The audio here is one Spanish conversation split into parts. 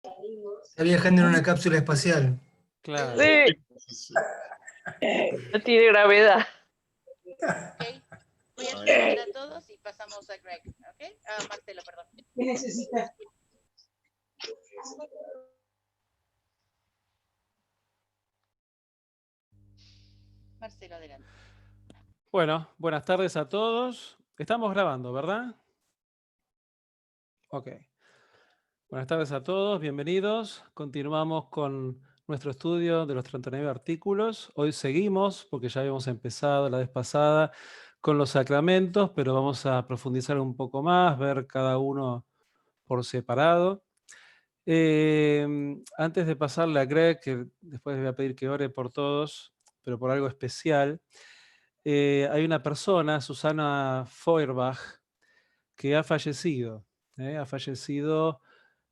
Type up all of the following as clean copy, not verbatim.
Está viajando en una cápsula espacial. Claro. Sí, no tiene gravedad. Ok, voy a saludar a todos y pasamos a Greg, ¿ok? A Marcelo, perdón. ¿Qué necesitas? Marcelo, adelante. Bueno, buenas tardes a todos. Estamos grabando, ¿verdad? Ok. Buenas tardes a todos, bienvenidos. Continuamos con nuestro estudio de los 39 artículos. Hoy seguimos, porque ya habíamos empezado la vez pasada, con los sacramentos, pero vamos a profundizar un poco más, ver cada uno por separado. Antes de pasarle a Greg, que después le voy a pedir que ore por todos, pero por algo especial, hay una persona, Susana Feuerbach, que ha fallecido. Ha fallecido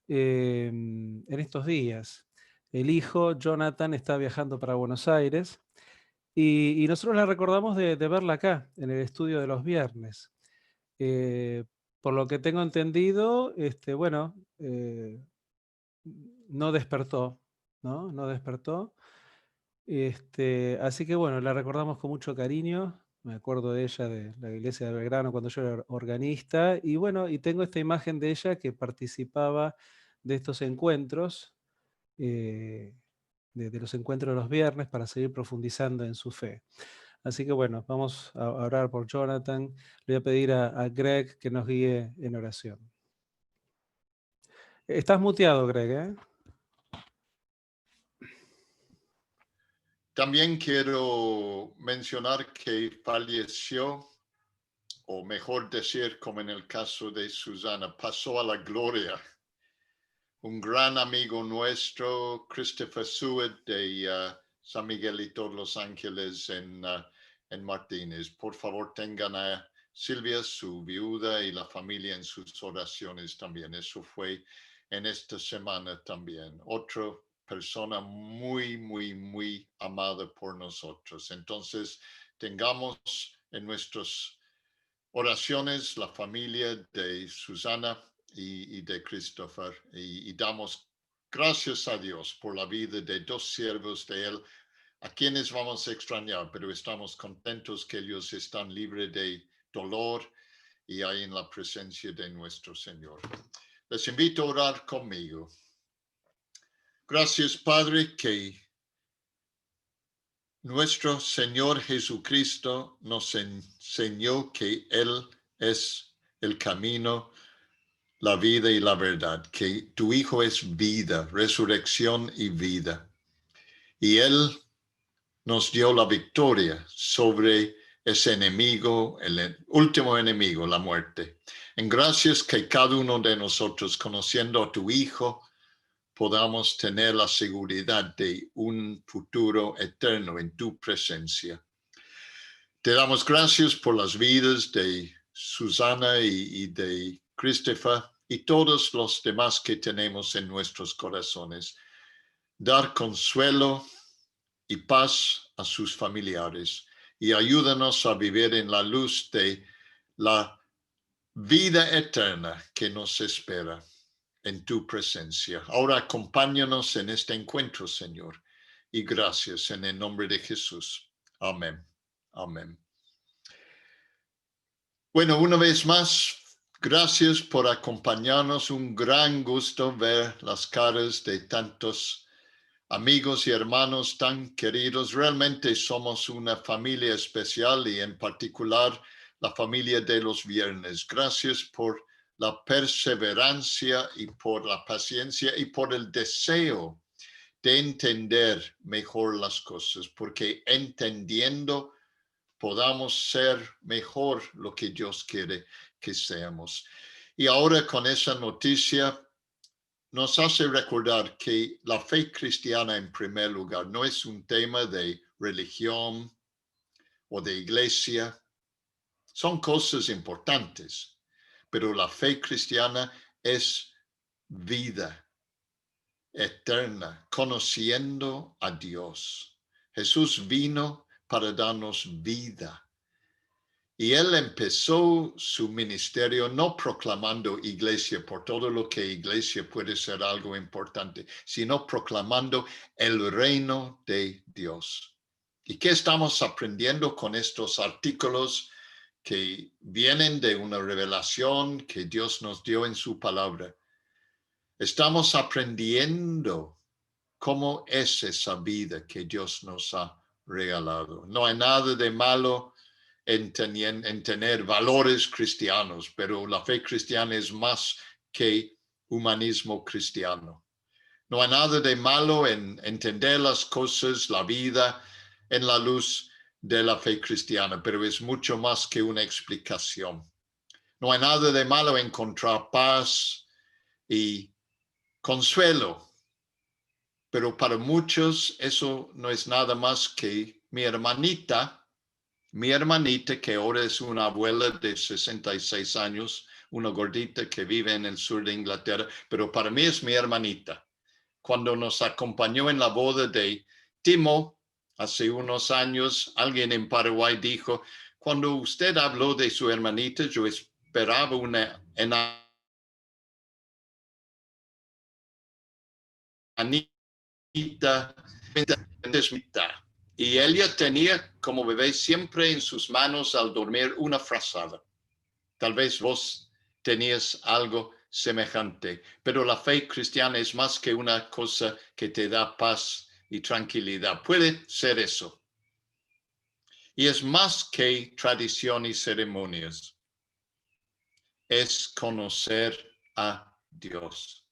en estos días. El hijo, Jonathan, está viajando para Buenos Aires y nosotros la recordamos de verla acá, en el estudio de los viernes. Por lo que tengo entendido, bueno, no despertó, ¿no? No despertó. Así que bueno, la recordamos con mucho cariño. Me acuerdo de ella de la iglesia de Belgrano cuando yo era organista. Y bueno, y tengo esta imagen de ella que participaba de estos encuentros, de los encuentros de los viernes para seguir profundizando en su fe. Así que bueno, vamos a orar por Jonathan. Le voy a pedir a Greg que nos guíe en oración. Estás muteado, Greg, ¿eh? También quiero mencionar que falleció, o mejor decir, como en el caso de Susana, pasó a la gloria. Un gran amigo nuestro, Christopher Seward, de San Miguelito, Los Ángeles, en Martínez. Por favor, tengan a Silvia, su viuda, y la familia en sus oraciones también. Eso fue en esta semana también. Otro persona muy, muy, muy amada por nosotros. Entonces, tengamos en nuestras oraciones la familia de Susana y de Christopher, y damos gracias a Dios por la vida de dos siervos de él, a quienes vamos a extrañar, pero estamos contentos que ellos están libres de dolor y hay en la presencia de nuestro Señor. Les invito a orar conmigo. Gracias, Padre, que nuestro Señor Jesucristo nos enseñó que Él es el camino, la vida y la verdad, que tu Hijo es vida, resurrección y vida. Y Él nos dio la victoria sobre ese enemigo, el último enemigo, la muerte. En gracias que cada uno de nosotros, conociendo a tu Hijo, podamos tener la seguridad de un futuro eterno en tu presencia. Te damos gracias por las vidas de Susana y de Christopher y todos los demás que tenemos en nuestros corazones. Dar consuelo y paz a sus familiares y ayúdanos a vivir en la luz de la vida eterna que nos espera en tu presencia. Ahora acompáñanos en este encuentro, Señor, y gracias en el nombre de Jesús. Amén. Amén. Bueno, una vez más, gracias por acompañarnos. Un gran gusto ver las caras de tantos amigos y hermanos tan queridos. Realmente somos una familia especial y en particular la familia de los viernes. Gracias por la perseverancia y por la paciencia y por el deseo de entender mejor las cosas, porque entendiendo podamos ser mejor lo que Dios quiere que seamos. Y ahora con esa noticia nos hace recordar que la fe cristiana en primer lugar no es un tema de religión o de iglesia. Son cosas importantes, pero la fe cristiana es vida eterna, conociendo a Dios. Jesús vino para darnos vida Y él empezó su ministerio no proclamando iglesia por todo lo que iglesia puede ser algo importante, sino proclamando el reino de Dios. ¿Y qué estamos aprendiendo con estos artículos que vienen de una revelación que Dios nos dio en su palabra? Estamos aprendiendo cómo es esa vida que Dios nos ha regalado. No hay nada de malo en tener valores cristianos, pero la fe cristiana es más que humanismo cristiano. No hay nada de malo en entender las cosas, la vida, en la luz de la fe cristiana, pero es mucho más que una explicación. No hay nada de malo en encontrar paz y consuelo, pero para muchos eso no es nada más que mi hermanita, que ahora es una abuela de 66 años, una gordita que vive en el sur de Inglaterra, pero para mí es mi hermanita. Cuando nos acompañó en la boda de Timo, hace unos años, alguien en Paraguay dijo, cuando usted habló de su hermanita, yo esperaba una enanita. Y ella tenía como bebé siempre en sus manos al dormir una frazada. Tal vez vos tenías algo semejante, pero la fe cristiana es más que una cosa que te da paz y tranquilidad. Puede ser eso. Y es más que tradición y ceremonias. Es conocer a Dios.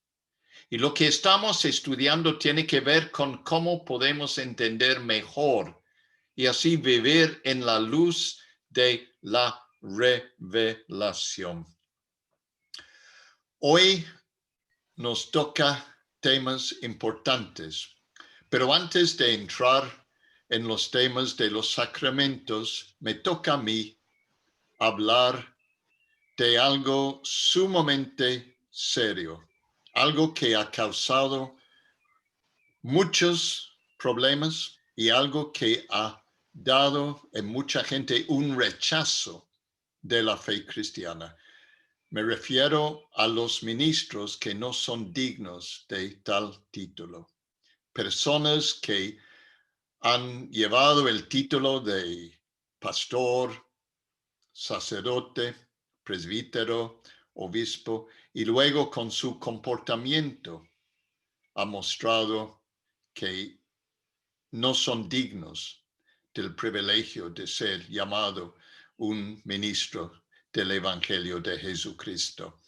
Y lo que estamos estudiando tiene que ver con cómo podemos entender mejor y así vivir en la luz de la revelación. Hoy nos toca temas importantes, pero antes de entrar en los temas de los sacramentos, me toca a mí hablar de algo sumamente serio. Algo que ha causado muchos problemas y algo que ha dado en mucha gente un rechazo de la fe cristiana. Me refiero a los ministros que no son dignos de tal título. Personas que han llevado el título de pastor, sacerdote, presbítero, obispo, y luego con su comportamiento ha mostrado que no son dignos del privilegio de ser llamado un ministro del Evangelio de Jesucristo.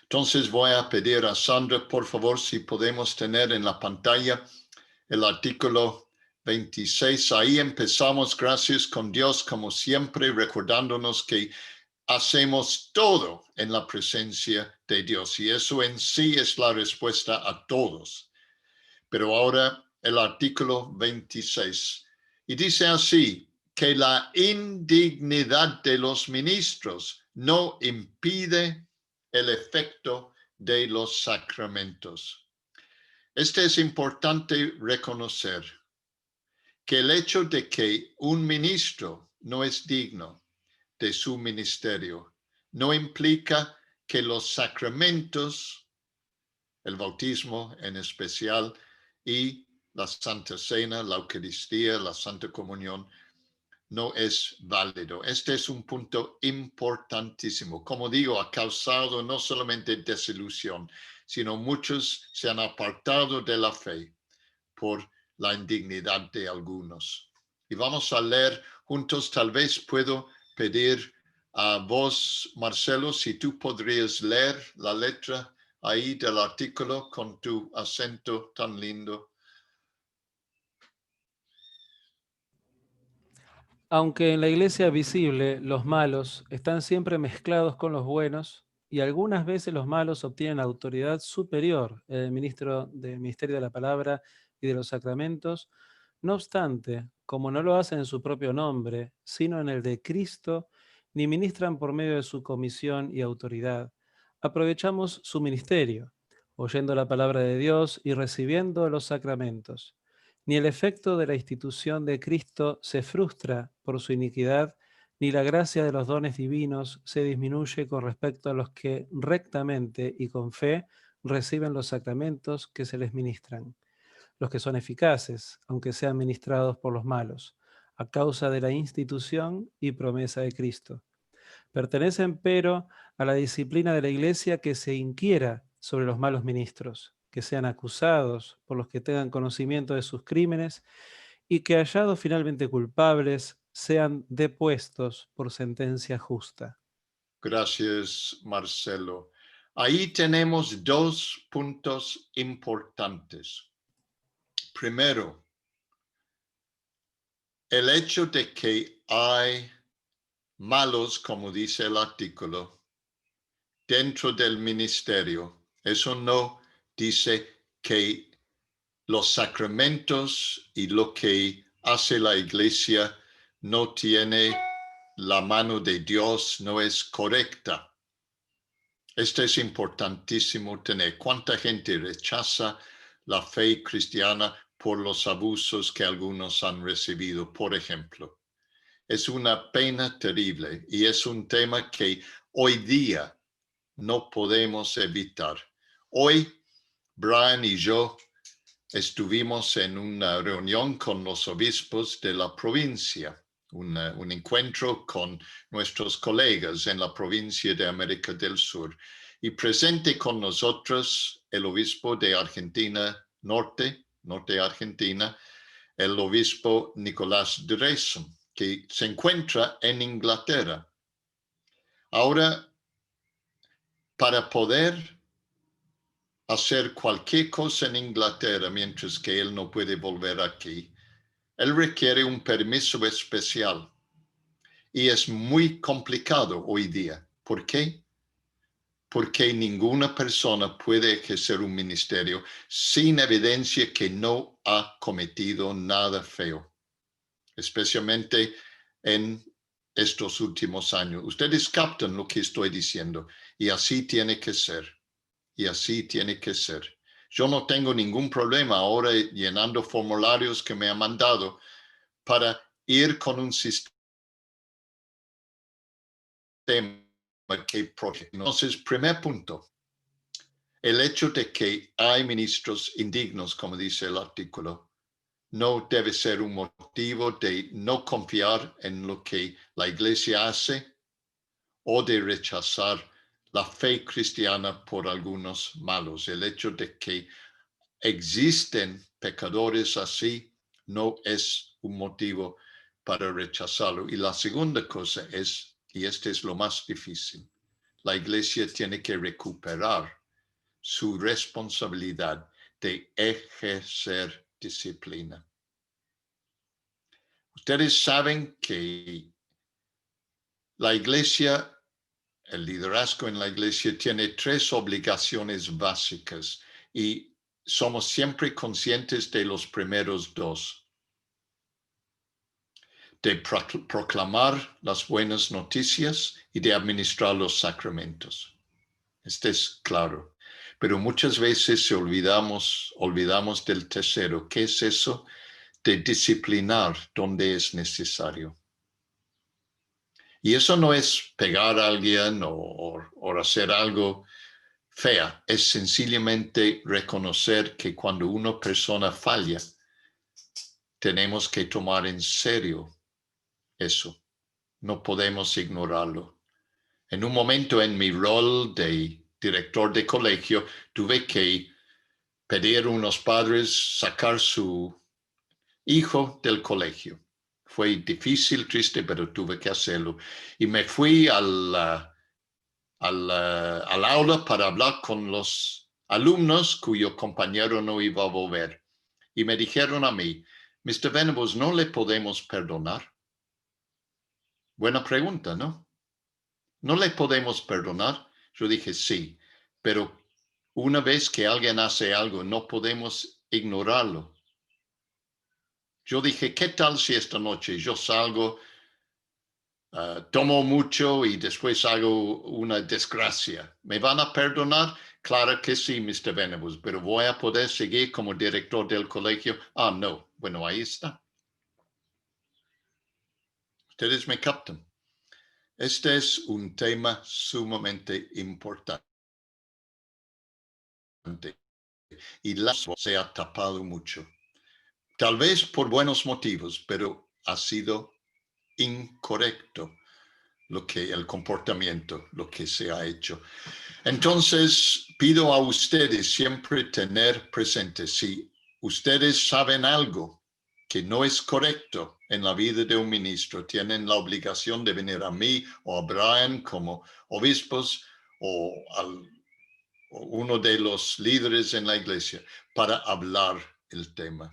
Entonces voy a pedir a Sandra, por favor, si podemos tener en la pantalla el artículo 26. Ahí empezamos, gracias con Dios, como siempre, recordándonos que hacemos todo en la presencia de Dios y eso en sí es la respuesta a todos. Pero ahora el artículo 26 y dice así, que la indignidad de los ministros no impide el efecto de los sacramentos. Es importante reconocer que el hecho de que un ministro no es digno de su ministerio no implica que los sacramentos, el bautismo en especial y la Santa Cena, la Eucaristía, la Santa Comunión, no es válido. Este es un punto importantísimo. Como digo, ha causado no solamente desilusión, sino muchos se han apartado de la fe por la indignidad de algunos. Y vamos a leer juntos, tal vez puedo pedir a vos, Marcelo, si tú podrías leer la letra ahí del artículo con tu acento tan lindo. Aunque en la iglesia visible los malos están siempre mezclados con los buenos y algunas veces los malos obtienen autoridad superior en el ministerio de la palabra y de los sacramentos, no obstante, como no lo hacen en su propio nombre, sino en el de Cristo, ni ministran por medio de su comisión y autoridad, aprovechamos su ministerio, oyendo la palabra de Dios y recibiendo los sacramentos. Ni el efecto de la institución de Cristo se frustra por su iniquidad, ni la gracia de los dones divinos se disminuye con respecto a los que rectamente y con fe reciben los sacramentos que se les ministran, los que son eficaces, aunque sean ministrados por los malos, a causa de la institución y promesa de Cristo. Pertenecen, pero, a la disciplina de la Iglesia que se inquiera sobre los malos ministros, que sean acusados por los que tengan conocimiento de sus crímenes y que, hallados finalmente culpables, sean depuestos por sentencia justa. Gracias, Marcelo. Ahí tenemos dos puntos importantes. Primero, el hecho de que hay malos, como dice el artículo, dentro del ministerio. Eso no dice que los sacramentos y lo que hace la iglesia no tiene la mano de Dios, no es correcta. Esto es importantísimo tener. ¿Cuánta gente rechaza la fe cristiana por los abusos que algunos han recibido, por ejemplo? Es una pena terrible y es un tema que hoy día no podemos evitar. Hoy, Brian y yo estuvimos en una reunión con los obispos de la provincia, un encuentro con nuestros colegas en la provincia de América del Sur. Y presente con nosotros el obispo de Argentina Norte Argentina, el obispo Nicolás Dreesen, que se encuentra en Inglaterra. Ahora, para poder hacer cualquier cosa en Inglaterra mientras que él no puede volver aquí, él requiere un permiso especial y es muy complicado hoy día. ¿Por qué? Porque ninguna persona puede ejercer un ministerio sin evidencia que no ha cometido nada feo, especialmente en estos últimos años. Ustedes captan lo que estoy diciendo y así tiene que ser. Y así tiene que ser. Yo no tengo ningún problema ahora llenando formularios que me han mandado para ir con un sistema que protege. Entonces, primer punto, el hecho de que hay ministros indignos, como dice el artículo, no debe ser un motivo de no confiar en lo que la iglesia hace o de rechazar la fe cristiana por algunos malos. El hecho de que existen pecadores así no es un motivo para rechazarlo. Y la segunda cosa es, y este es lo más difícil, la iglesia tiene que recuperar su responsabilidad de ejercer disciplina. Ustedes saben que la iglesia, el liderazgo en la iglesia tiene tres obligaciones básicas y somos siempre conscientes de los primeros dos. De proclamar las buenas noticias y de administrar los sacramentos. Este es claro. Pero muchas veces olvidamos del tercero. ¿Qué es eso? De disciplinar donde es necesario. Y eso no es pegar a alguien o hacer algo fea. Es sencillamente reconocer que cuando una persona falla, tenemos que tomar en serio eso. No podemos ignorarlo. En un momento en mi rol de director de colegio, tuve que pedir a unos padres sacar su hijo del colegio. Fue difícil, triste, pero tuve que hacerlo. Y me fui al aula para hablar con los alumnos cuyo compañero no iba a volver. Y me dijeron a mí, Mr. Venables, ¿no le podemos perdonar? Buena pregunta, ¿no? ¿No le podemos perdonar? Yo dije, sí, pero una vez que alguien hace algo, no podemos ignorarlo. Yo dije, ¿qué tal si esta noche yo salgo, tomo mucho y después hago una desgracia? ¿Me van a perdonar? Claro que sí, Mr. Venables, pero ¿voy a poder seguir como director del colegio? Ah, no. Bueno, ahí está. Ustedes me captan. Este es un tema sumamente importante y se ha tapado mucho. Tal vez por buenos motivos, pero ha sido incorrecto el comportamiento, lo que se ha hecho. Entonces, pido a ustedes siempre tener presente, si ustedes saben algo que no es correcto en la vida de un ministro, tienen la obligación de venir a mí o a Brian como obispos o uno de los líderes en la iglesia para hablar el tema,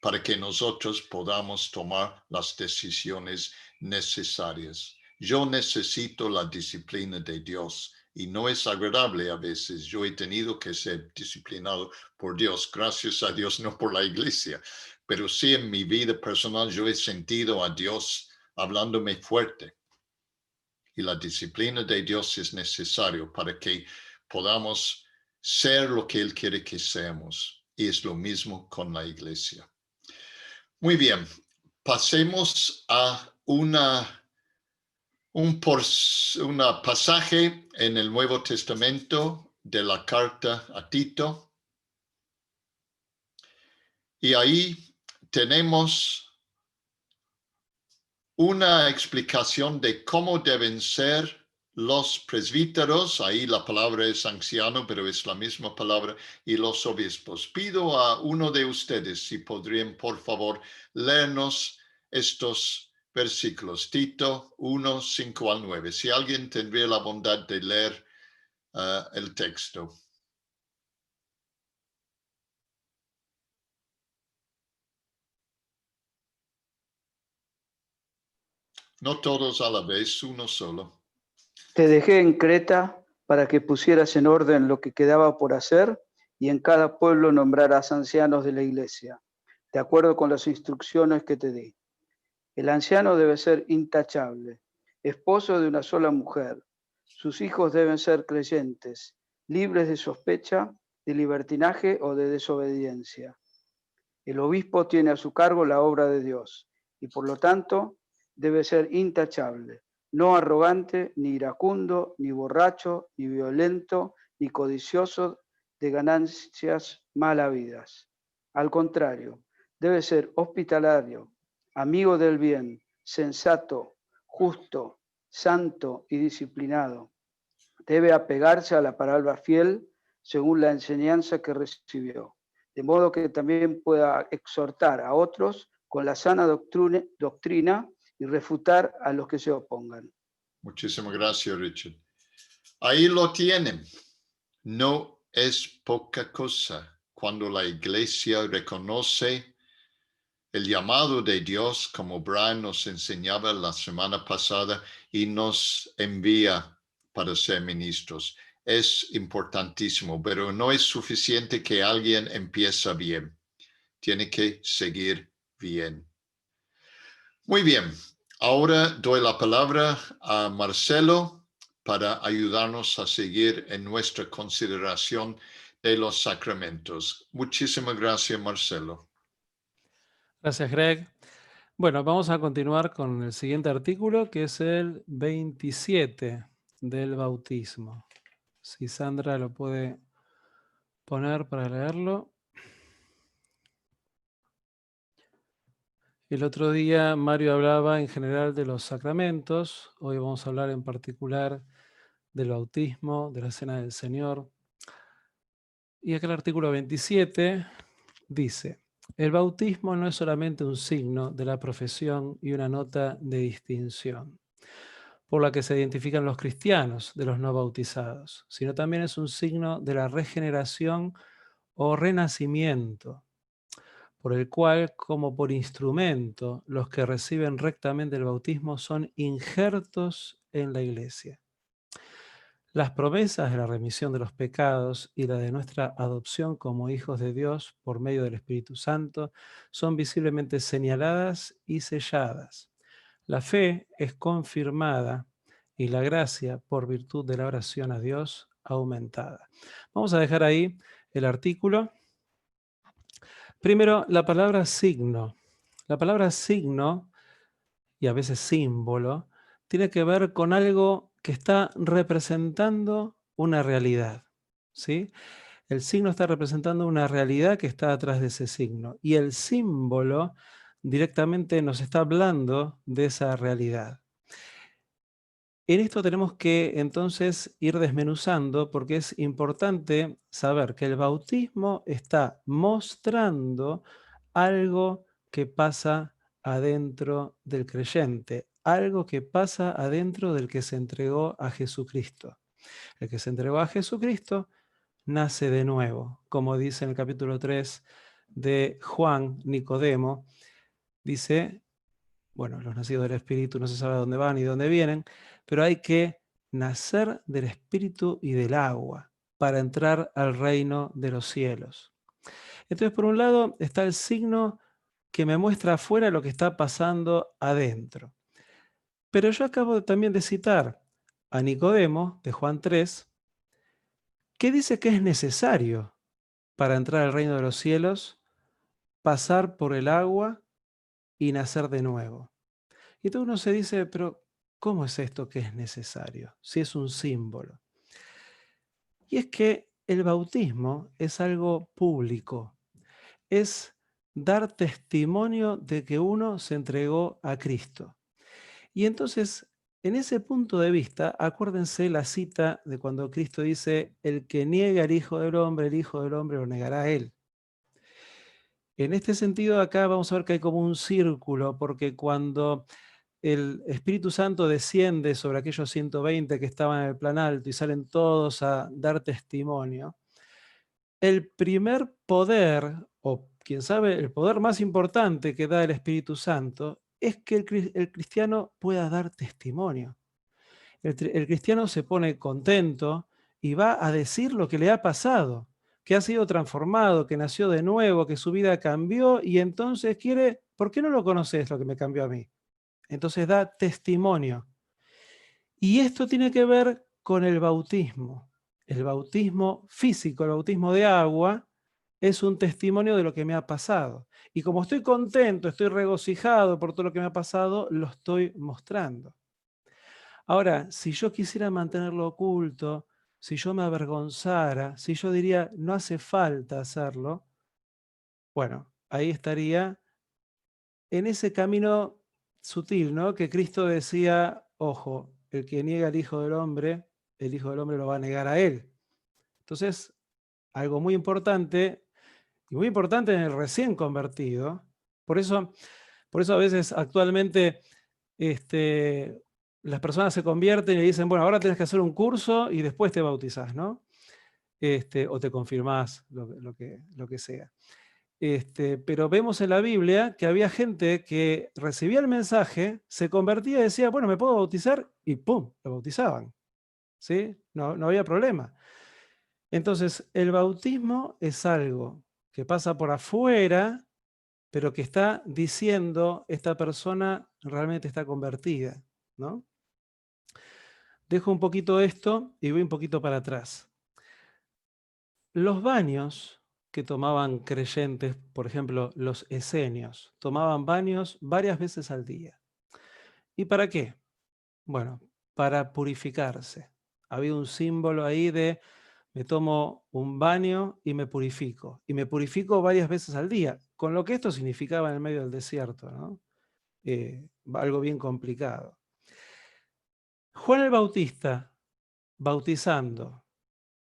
para que nosotros podamos tomar las decisiones necesarias. Yo necesito la disciplina de Dios y no es agradable a veces. Yo he tenido que ser disciplinado por Dios, gracias a Dios, no por la iglesia, pero sí en mi vida personal yo he sentido a Dios hablándome fuerte. Y la disciplina de Dios es necesario para que podamos ser lo que Él quiere que seamos. Y es lo mismo con la iglesia. Muy bien, pasemos a un pasaje en el Nuevo Testamento de la carta a Tito. Y ahí tenemos una explicación de cómo deben ser los presbíteros, ahí la palabra es anciano, pero es la misma palabra, y los obispos. Pido a uno de ustedes si podrían, por favor, leernos estos versículos. Tito 1, 5 al 9. Si alguien tendría la bondad de leer el texto. No todos a la vez, uno solo. Te dejé en Creta para que pusieras en orden lo que quedaba por hacer y en cada pueblo nombrarás ancianos de la iglesia, de acuerdo con las instrucciones que te di. El anciano debe ser intachable, esposo de una sola mujer. Sus hijos deben ser creyentes, libres de sospecha, de libertinaje o de desobediencia. El obispo tiene a su cargo la obra de Dios y por lo tanto debe ser intachable, no arrogante, ni iracundo, ni borracho, ni violento, ni codicioso de ganancias mal habidas. Al contrario, debe ser hospitalario, amigo del bien, sensato, justo, santo y disciplinado. Debe apegarse a la palabra fiel según la enseñanza que recibió, de modo que también pueda exhortar a otros con la sana doctrina y refutar a los que se opongan. Muchísimas gracias, Richard. Ahí lo tienen. No es poca cosa cuando la iglesia reconoce el llamado de Dios, como Brian nos enseñaba la semana pasada, y nos envía para ser ministros. Es importantísimo, pero no es suficiente que alguien empiece bien. Tiene que seguir bien. Muy bien. Ahora doy la palabra a Marcelo para ayudarnos a seguir en nuestra consideración de los sacramentos. Muchísimas gracias, Marcelo. Gracias, Greg. Bueno, vamos a continuar con el siguiente artículo, que es el 27 del bautismo. Si Sandra lo puede poner para leerlo. El otro día Mario hablaba en general de los sacramentos. Hoy vamos a hablar en particular del bautismo, de la Cena del Señor. Y acá el artículo 27 dice: el bautismo no es solamente un signo de la profesión y una nota de distinción por la que se identifican los cristianos de los no bautizados, sino también es un signo de la regeneración o renacimiento, por el cual, como por instrumento, los que reciben rectamente el bautismo son injertos en la iglesia. Las promesas de la remisión de los pecados y la de nuestra adopción como hijos de Dios por medio del Espíritu Santo son visiblemente señaladas y selladas. La fe es confirmada y la gracia, por virtud de la oración a Dios, aumentada. Vamos a dejar ahí el artículo. Primero, la palabra signo. La palabra signo, y a veces símbolo, tiene que ver con algo que está representando una realidad, ¿sí? El signo está representando una realidad que está atrás de ese signo. Y el símbolo directamente nos está hablando de esa realidad. En esto tenemos que entonces ir desmenuzando porque es importante saber que el bautismo está mostrando algo que pasa adentro del creyente, algo que pasa adentro del que se entregó a Jesucristo. El que se entregó a Jesucristo nace de nuevo, como dice en el capítulo 3 de Juan, Nicodemo, dice, bueno, los nacidos del Espíritu no se sabe a dónde van ni dónde vienen, pero hay que nacer del Espíritu y del agua para entrar al reino de los cielos. Entonces, por un lado, está el signo que me muestra afuera lo que está pasando adentro. Pero yo acabo también de citar a Nicodemo, de Juan 3, que dice que es necesario para entrar al reino de los cielos pasar por el agua y nacer de nuevo. Y entonces uno se dice, pero ¿cómo es esto que es necesario? Si es un símbolo. Y es que el bautismo es algo público, es dar testimonio de que uno se entregó a Cristo. Y entonces, en ese punto de vista, acuérdense la cita de cuando Cristo dice, el que niegue al Hijo del Hombre, el Hijo del Hombre lo negará a él. En este sentido, acá vamos a ver que hay como un círculo, porque cuando el Espíritu Santo desciende sobre aquellos 120 que estaban en el plan alto y salen todos a dar testimonio, el primer poder, o quién sabe, el poder más importante que da el Espíritu Santo, es que el cristiano pueda dar testimonio. El cristiano se pone contento y va a decir lo que le ha pasado, que ha sido transformado, que nació de nuevo, que su vida cambió y entonces quiere, ¿por qué no lo conoces lo que me cambió a mí? Entonces da testimonio. Y esto tiene que ver con el bautismo. El bautismo físico, el bautismo de agua, es un testimonio de lo que me ha pasado. Y como estoy contento, estoy regocijado por todo lo que me ha pasado, lo estoy mostrando. Ahora, si yo quisiera mantenerlo oculto, si yo me avergonzara, si yo diría, no hace falta hacerlo, bueno, ahí estaría en ese camino sutil, ¿no? Que Cristo decía, ojo, el que niega al Hijo del Hombre, el Hijo del Hombre lo va a negar a él. Entonces, algo muy importante, y muy importante en el recién convertido, por eso a veces actualmente las personas se convierten y dicen, bueno, ahora tienes que hacer un curso y después te bautizás, ¿no? O te confirmás, lo que sea. Pero vemos en la Biblia que había gente que recibía el mensaje, se convertía y decía, bueno, ¿me puedo bautizar? Y ¡pum!, lo bautizaban. ¿Sí? No había problema. Entonces, el bautismo es algo que pasa por afuera, pero que está diciendo, esta persona realmente está convertida, ¿no? Dejo un poquito esto y voy un poquito para atrás. Los baños que tomaban creyentes, por ejemplo, los esenios, tomaban baños varias veces al día. ¿Y para qué? Bueno, para purificarse. Había un símbolo ahí de me tomo un baño y me purifico. Y me purifico varias veces al día, con lo que esto significaba en el medio del desierto, ¿no? Algo bien complicado. Juan el Bautista, bautizando,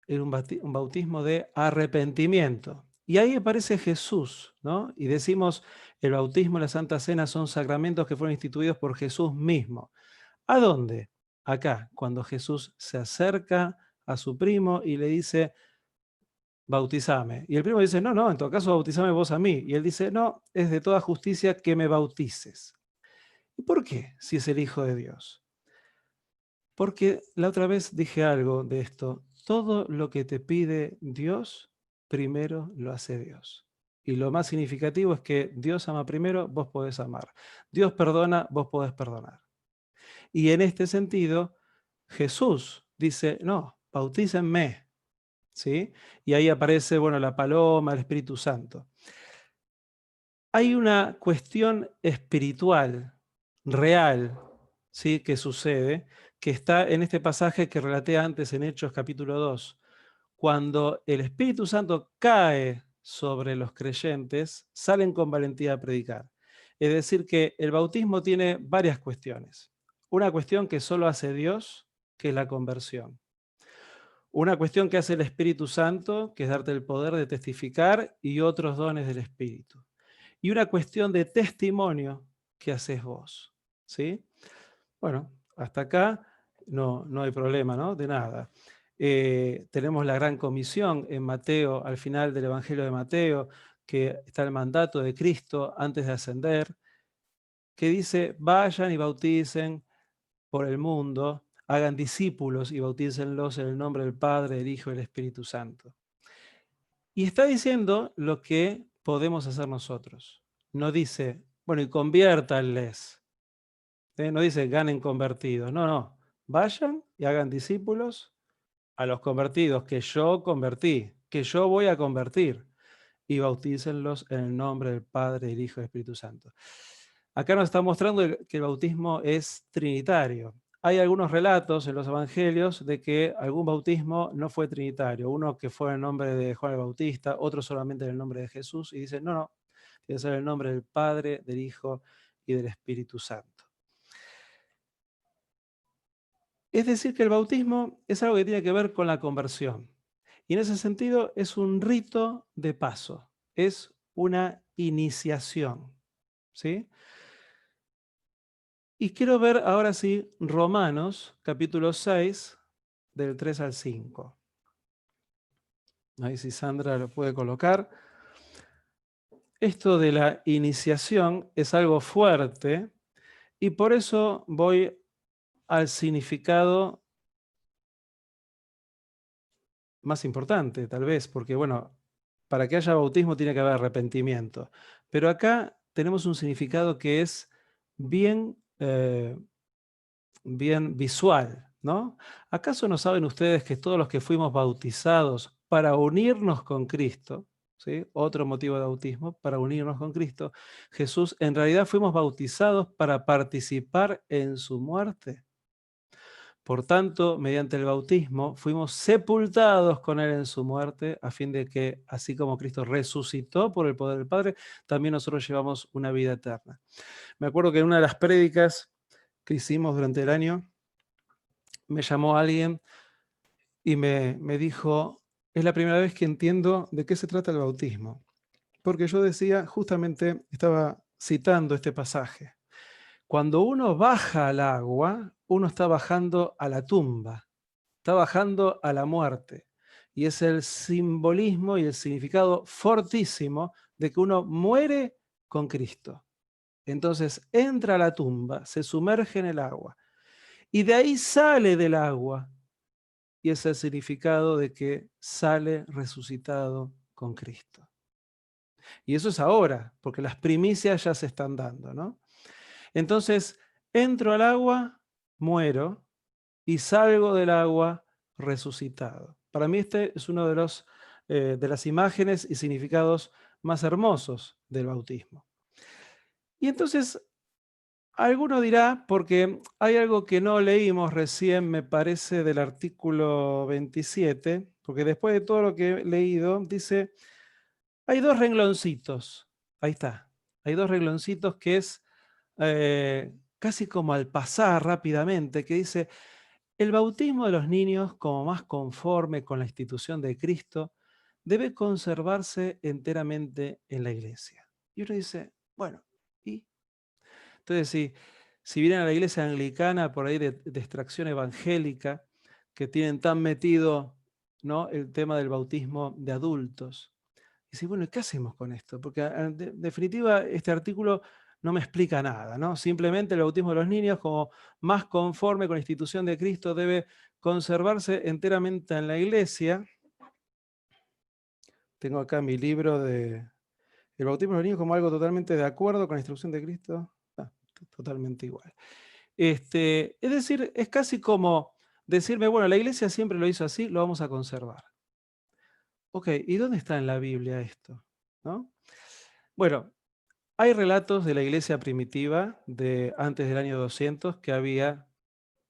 era un bautismo de arrepentimiento. Y ahí aparece Jesús, ¿no? Y decimos, el bautismo y la Santa Cena son sacramentos que fueron instituidos por Jesús mismo. ¿A dónde? Acá, cuando Jesús se acerca a su primo y le dice, bautizame. Y el primo dice, no, en todo caso bautizame vos a mí. Y él dice, no, es de toda justicia que me bautices. ¿Y por qué? Si es el Hijo de Dios. Porque la otra vez dije algo de esto. Todo lo que te pide Dios, primero lo hace Dios. Y lo más significativo es que Dios ama primero, vos podés amar. Dios perdona, vos podés perdonar. Y en este sentido, Jesús dice, no, bautícenme. ¿Sí? Y ahí aparece, bueno, la paloma, el Espíritu Santo. Hay una cuestión espiritual, real, ¿sí?, que sucede, que está en este pasaje que relaté antes en Hechos capítulo 2. Cuando el Espíritu Santo cae sobre los creyentes, salen con valentía a predicar. Es decir, que el bautismo tiene varias cuestiones. Una cuestión que solo hace Dios, que es la conversión. Una cuestión que hace el Espíritu Santo, que es darte el poder de testificar y otros dones del Espíritu. Y una cuestión de testimonio que haces vos, ¿sí? Bueno, hasta acá no hay problema, ¿no?, de nada. Tenemos la gran comisión en Mateo, al final del Evangelio de Mateo, que está el mandato de Cristo antes de ascender, que dice: vayan y bauticen por el mundo, hagan discípulos y bautícenlos en el nombre del Padre, del Hijo y del Espíritu Santo. Y está diciendo lo que podemos hacer nosotros. No dice, bueno, y conviértanles. No dice ganen convertidos. No. Vayan y hagan discípulos a los convertidos que yo convertí, que yo voy a convertir, y bautícenlos en el nombre del Padre, del Hijo y del Espíritu Santo. Acá nos está mostrando que el bautismo es trinitario. Hay algunos relatos en los evangelios de que algún bautismo no fue trinitario, uno que fue en el nombre de Juan el Bautista, otro solamente en el nombre de Jesús, y dicen, no, tiene que ser el nombre del Padre, del Hijo y del Espíritu Santo. Es decir, que el bautismo es algo que tiene que ver con la conversión. Y en ese sentido es un rito de paso, es una iniciación, ¿sí? Y quiero ver ahora sí Romanos, capítulo 6, del 3 al 5. Ahí si Sandra lo puede colocar. Esto de la iniciación es algo fuerte y por eso voy al significado más importante, tal vez, porque bueno, para que haya bautismo tiene que haber arrepentimiento. Pero acá tenemos un significado que es bien visual, ¿no? ¿Acaso no saben ustedes que todos los que fuimos bautizados para unirnos con Cristo, ¿sí?, otro motivo de bautismo, para unirnos con Cristo, Jesús, en realidad fuimos bautizados para participar en su muerte? Por tanto, mediante el bautismo fuimos sepultados con Él en su muerte, a fin de que, así como Cristo resucitó por el poder del Padre, también nosotros llevamos una vida eterna. Me acuerdo que en una de las prédicas que hicimos durante el año, me llamó alguien y me dijo, es la primera vez que entiendo de qué se trata el bautismo. Porque yo decía, justamente estaba citando este pasaje. Cuando uno baja al agua, uno está bajando a la tumba, está bajando a la muerte. Y es el simbolismo y el significado fortísimo de que uno muere con Cristo. Entonces entra a la tumba, se sumerge en el agua y de ahí sale del agua. Y es el significado de que sale resucitado con Cristo. Y eso es ahora, porque las primicias ya se están dando, ¿no? Entonces, entro al agua, muero, y salgo del agua resucitado. Para mí este es uno de las imágenes y significados más hermosos del bautismo. Y entonces, alguno dirá, porque hay algo que no leímos recién, me parece, del artículo 27, porque después de todo lo que he leído, dice, hay dos rengloncitos, ahí está, hay dos rengloncitos que es casi como al pasar rápidamente, que dice, el bautismo de los niños, como más conforme con la institución de Cristo, debe conservarse enteramente en la iglesia. Y uno dice, bueno, ¿y? Entonces, si vienen a la iglesia anglicana por ahí de extracción evangélica, que tienen tan metido, ¿no?, el tema del bautismo de adultos, y dice, bueno, ¿y qué hacemos con esto? Porque en definitiva este artículo no me explica nada, ¿no? Simplemente el bautismo de los niños, como más conforme con la institución de Cristo, debe conservarse enteramente en la iglesia. Tengo acá mi libro de el bautismo de los niños como algo totalmente de acuerdo con la instrucción de Cristo. Totalmente igual. Es decir, es casi como decirme, bueno, la iglesia siempre lo hizo así, lo vamos a conservar. Ok, ¿y dónde está en la Biblia esto? ¿No? Bueno, Hay relatos de la iglesia primitiva de antes del año 200 que había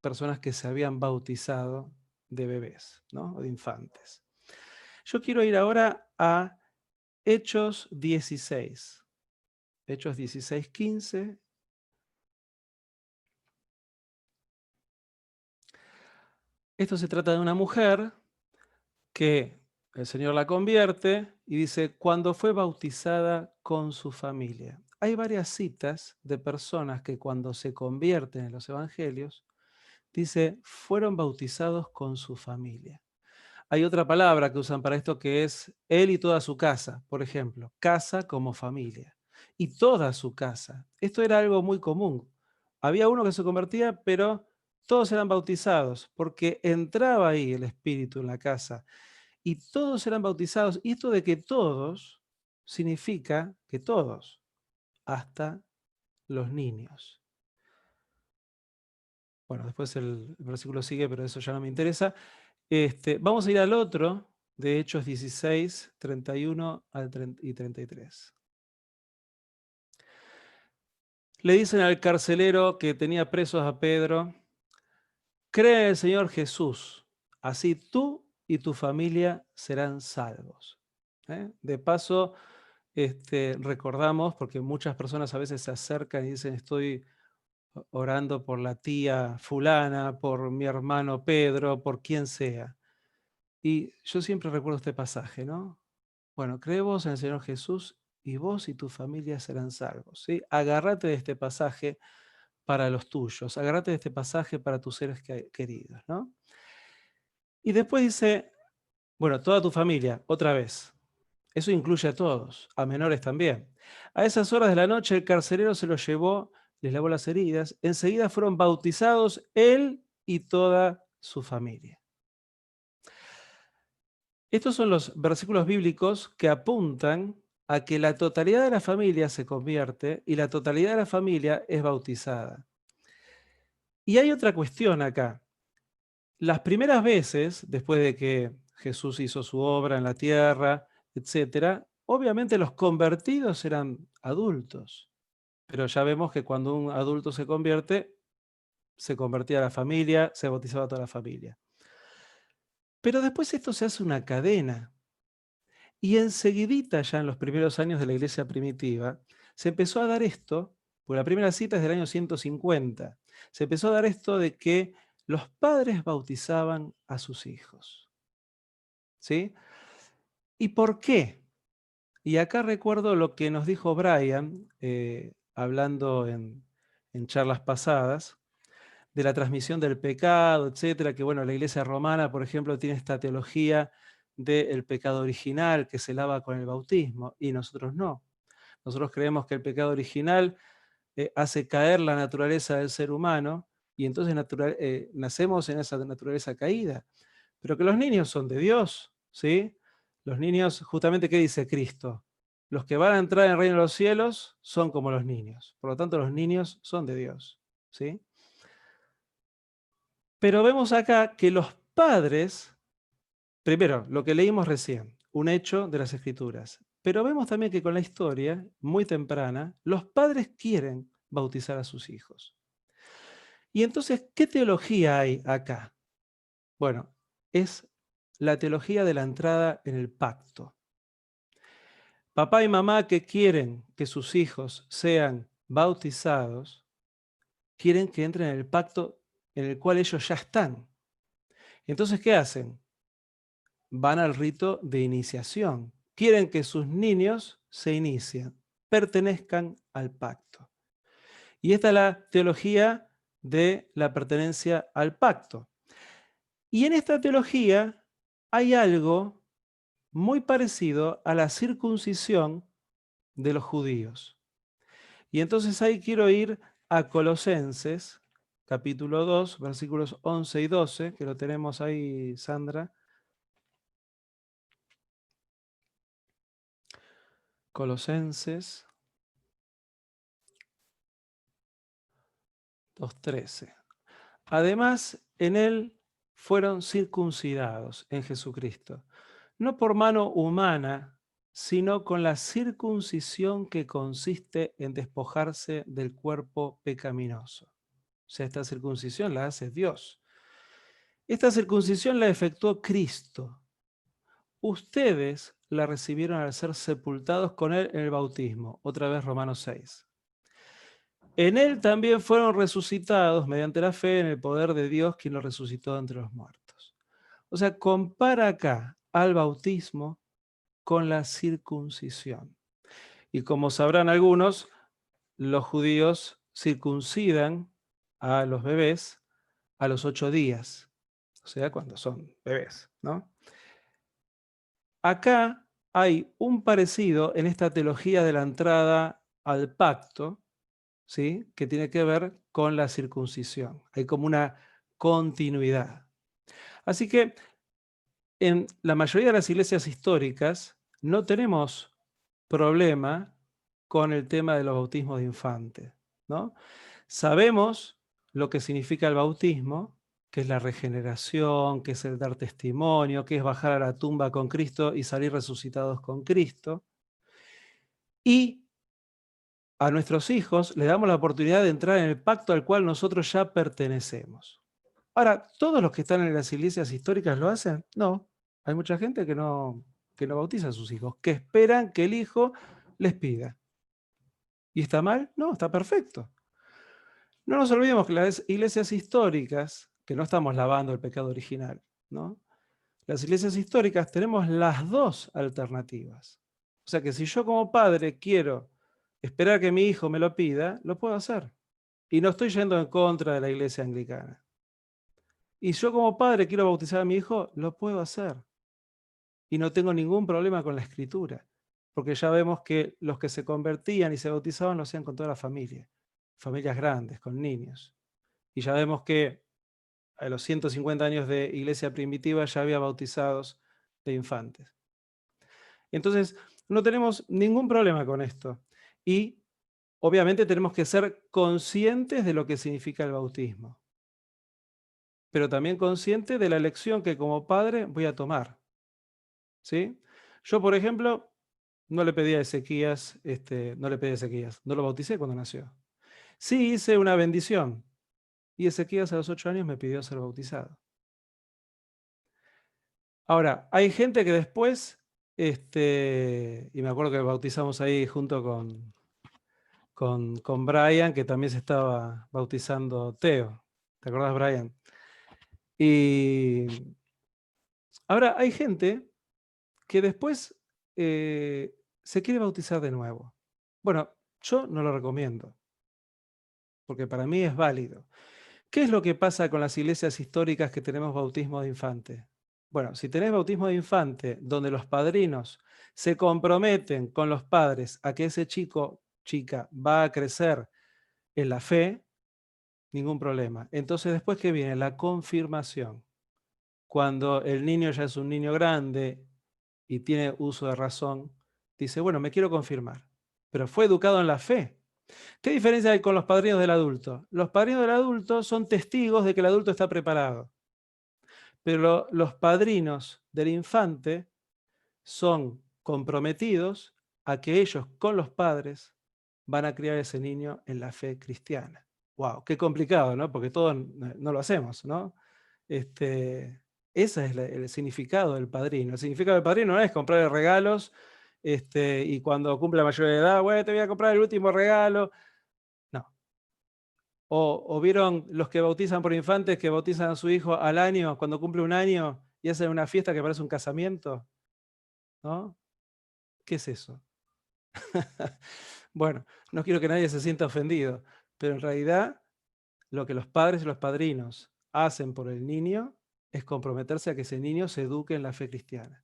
personas que se habían bautizado de bebés, ¿no? O de infantes. Yo quiero ir ahora a Hechos 16. Hechos 16, 15. Esto se trata de una mujer que el Señor la convierte y dice, cuando fue bautizada con su familia. Hay varias citas de personas que cuando se convierten en los evangelios, dice, fueron bautizados con su familia. Hay otra palabra que usan para esto que es él y toda su casa, por ejemplo, casa como familia. Y toda su casa. Esto era algo muy común. Había uno que se convertía, pero todos eran bautizados, porque entraba ahí el Espíritu en la casa. Y todos eran bautizados. Y esto de que todos significa que todos, hasta los niños. Bueno, después el versículo sigue, pero eso ya no me interesa. Vamos a ir al otro, de Hechos 16, 31 y 33. Le dicen al carcelero que tenía presos a Pedro, cree en el Señor Jesús, así tú y tu familia serán salvos. De paso, recordamos, porque muchas personas a veces se acercan y dicen, estoy orando por la tía fulana, por mi hermano Pedro, por quien sea. Y yo siempre recuerdo este pasaje, ¿no? Bueno, cree vos en el Señor Jesús y vos y tu familia serán salvos. ¿Sí? Agárrate de este pasaje para los tuyos, agárrate de este pasaje para tus seres queridos, ¿no? Y después dice, bueno, toda tu familia, otra vez. Eso incluye a todos, a menores también. A esas horas de la noche el carcelero se los llevó, les lavó las heridas, enseguida fueron bautizados él y toda su familia. Estos son los versículos bíblicos que apuntan a que la totalidad de la familia se convierte y la totalidad de la familia es bautizada. Y hay otra cuestión acá. Las primeras veces, después de que Jesús hizo su obra en la tierra, etcétera, obviamente los convertidos eran adultos. Pero ya vemos que cuando un adulto se convertía a la familia, se bautizaba a toda la familia. Pero después esto se hace una cadena. Y enseguidita, ya en los primeros años de la iglesia primitiva, se empezó a dar esto, porque la primera cita es del año 150, se empezó a dar esto de que los padres bautizaban a sus hijos. ¿Sí? ¿Y por qué? Y acá recuerdo lo que nos dijo Brian, hablando en charlas pasadas, de la transmisión del pecado, etcétera, que bueno, la iglesia romana, por ejemplo, tiene esta teología del pecado original que se lava con el bautismo, y nosotros no. Nosotros creemos que el pecado original hace caer la naturaleza del ser humano, y entonces nacemos en esa naturaleza caída. Pero que los niños son de Dios, ¿sí? Los niños, justamente, ¿qué dice Cristo? Los que van a entrar en el reino de los cielos son como los niños. Por lo tanto, los niños son de Dios, ¿sí? Pero vemos acá que los padres, primero, lo que leímos recién, un hecho de las Escrituras, pero vemos también que con la historia, muy temprana, los padres quieren bautizar a sus hijos. Y entonces, ¿qué teología hay acá? Bueno, es la teología de la entrada en el pacto. Papá y mamá que quieren que sus hijos sean bautizados, quieren que entren en el pacto en el cual ellos ya están. Entonces, ¿qué hacen? Van al rito de iniciación. Quieren que sus niños se inicien, pertenezcan al pacto. Y esta es la teología de la pertenencia al pacto. Y en esta teología hay algo muy parecido a la circuncisión de los judíos. Y entonces ahí quiero ir a Colosenses, capítulo 2, versículos 11 y 12, que lo tenemos ahí, Sandra. Colosenses 2:13. Además, en él fueron circuncidados, en Jesucristo, no por mano humana, sino con la circuncisión que consiste en despojarse del cuerpo pecaminoso. O sea, esta circuncisión la hace Dios. Esta circuncisión la efectuó Cristo. Ustedes la recibieron al ser sepultados con Él en el bautismo. Otra vez Romanos 6. En Él también fueron resucitados mediante la fe en el poder de Dios, quien lo resucitó de entre los muertos. O sea, compara acá al bautismo con la circuncisión. Y como sabrán algunos, los judíos circuncidan a los bebés a los 8 días, o sea, cuando son bebés, ¿no? Acá hay un parecido en esta teología de la entrada al pacto, ¿sí? Que tiene que ver con la circuncisión. Hay como una continuidad. Así que en la mayoría de las iglesias históricas no tenemos problema con el tema de los bautismos de infantes, ¿no? Sabemos lo que significa el bautismo, que es la regeneración, que es el dar testimonio, que es bajar a la tumba con Cristo y salir resucitados con Cristo. Y a nuestros hijos les damos la oportunidad de entrar en el pacto al cual nosotros ya pertenecemos. Ahora, ¿todos los que están en las iglesias históricas lo hacen? No. Hay mucha gente que no bautiza a sus hijos, que esperan que el hijo les pida. ¿Y está mal? No, está perfecto. No nos olvidemos que las iglesias históricas, que no estamos lavando el pecado original, ¿no? Las iglesias históricas tenemos las dos alternativas. O sea que si yo como padre quiero esperar que mi hijo me lo pida, lo puedo hacer. Y no estoy yendo en contra de la iglesia anglicana. Y yo como padre quiero bautizar a mi hijo, lo puedo hacer. Y no tengo ningún problema con la escritura. Porque ya vemos que los que se convertían y se bautizaban lo hacían con toda la familia. Familias grandes, con niños. Y ya vemos que a los 150 años de iglesia primitiva ya había bautizados de infantes. Entonces, no tenemos ningún problema con esto. Y obviamente tenemos que ser conscientes de lo que significa el bautismo. Pero también conscientes de la elección que como padre voy a tomar. ¿Sí? Yo, por ejemplo, no le pedí a Ezequías, no lo bauticé cuando nació. Sí hice una bendición. Y Ezequías a los 8 años me pidió ser bautizado. Ahora, hay gente que después, y me acuerdo que bautizamos ahí junto con Brian, que también se estaba bautizando Teo. ¿Te acordás, Brian? Y ahora hay gente que después se quiere bautizar de nuevo. Bueno, yo no lo recomiendo, porque para mí es válido. ¿Qué es lo que pasa con las iglesias históricas que tenemos bautismo de infante? Bueno, si tenés bautismo de infante, donde los padrinos se comprometen con los padres a que ese chico, chica, va a crecer en la fe, ningún problema. Entonces, después que viene la confirmación, cuando el niño ya es un niño grande y tiene uso de razón, dice, bueno, me quiero confirmar, pero fue educado en la fe. ¿Qué diferencia hay con los padrinos del adulto? Los padrinos del adulto son testigos de que el adulto está preparado. Pero los padrinos del infante son comprometidos a que ellos con los padres van a criar a ese niño en la fe cristiana. ¡Wow! Qué complicado, ¿no? Porque todos no lo hacemos, ¿no? Ese es el significado del padrino. El significado del padrino no es comprarle regalos y cuando cumple la mayoría de edad, bueno, te voy a comprar el último regalo. No. O vieron los que bautizan por infantes, que bautizan a su hijo al año, cuando cumple un año, y hacen una fiesta que parece un casamiento, ¿no? ¿Qué es eso? Bueno, no quiero que nadie se sienta ofendido, pero en realidad lo que los padres y los padrinos hacen por el niño es comprometerse a que ese niño se eduque en la fe cristiana.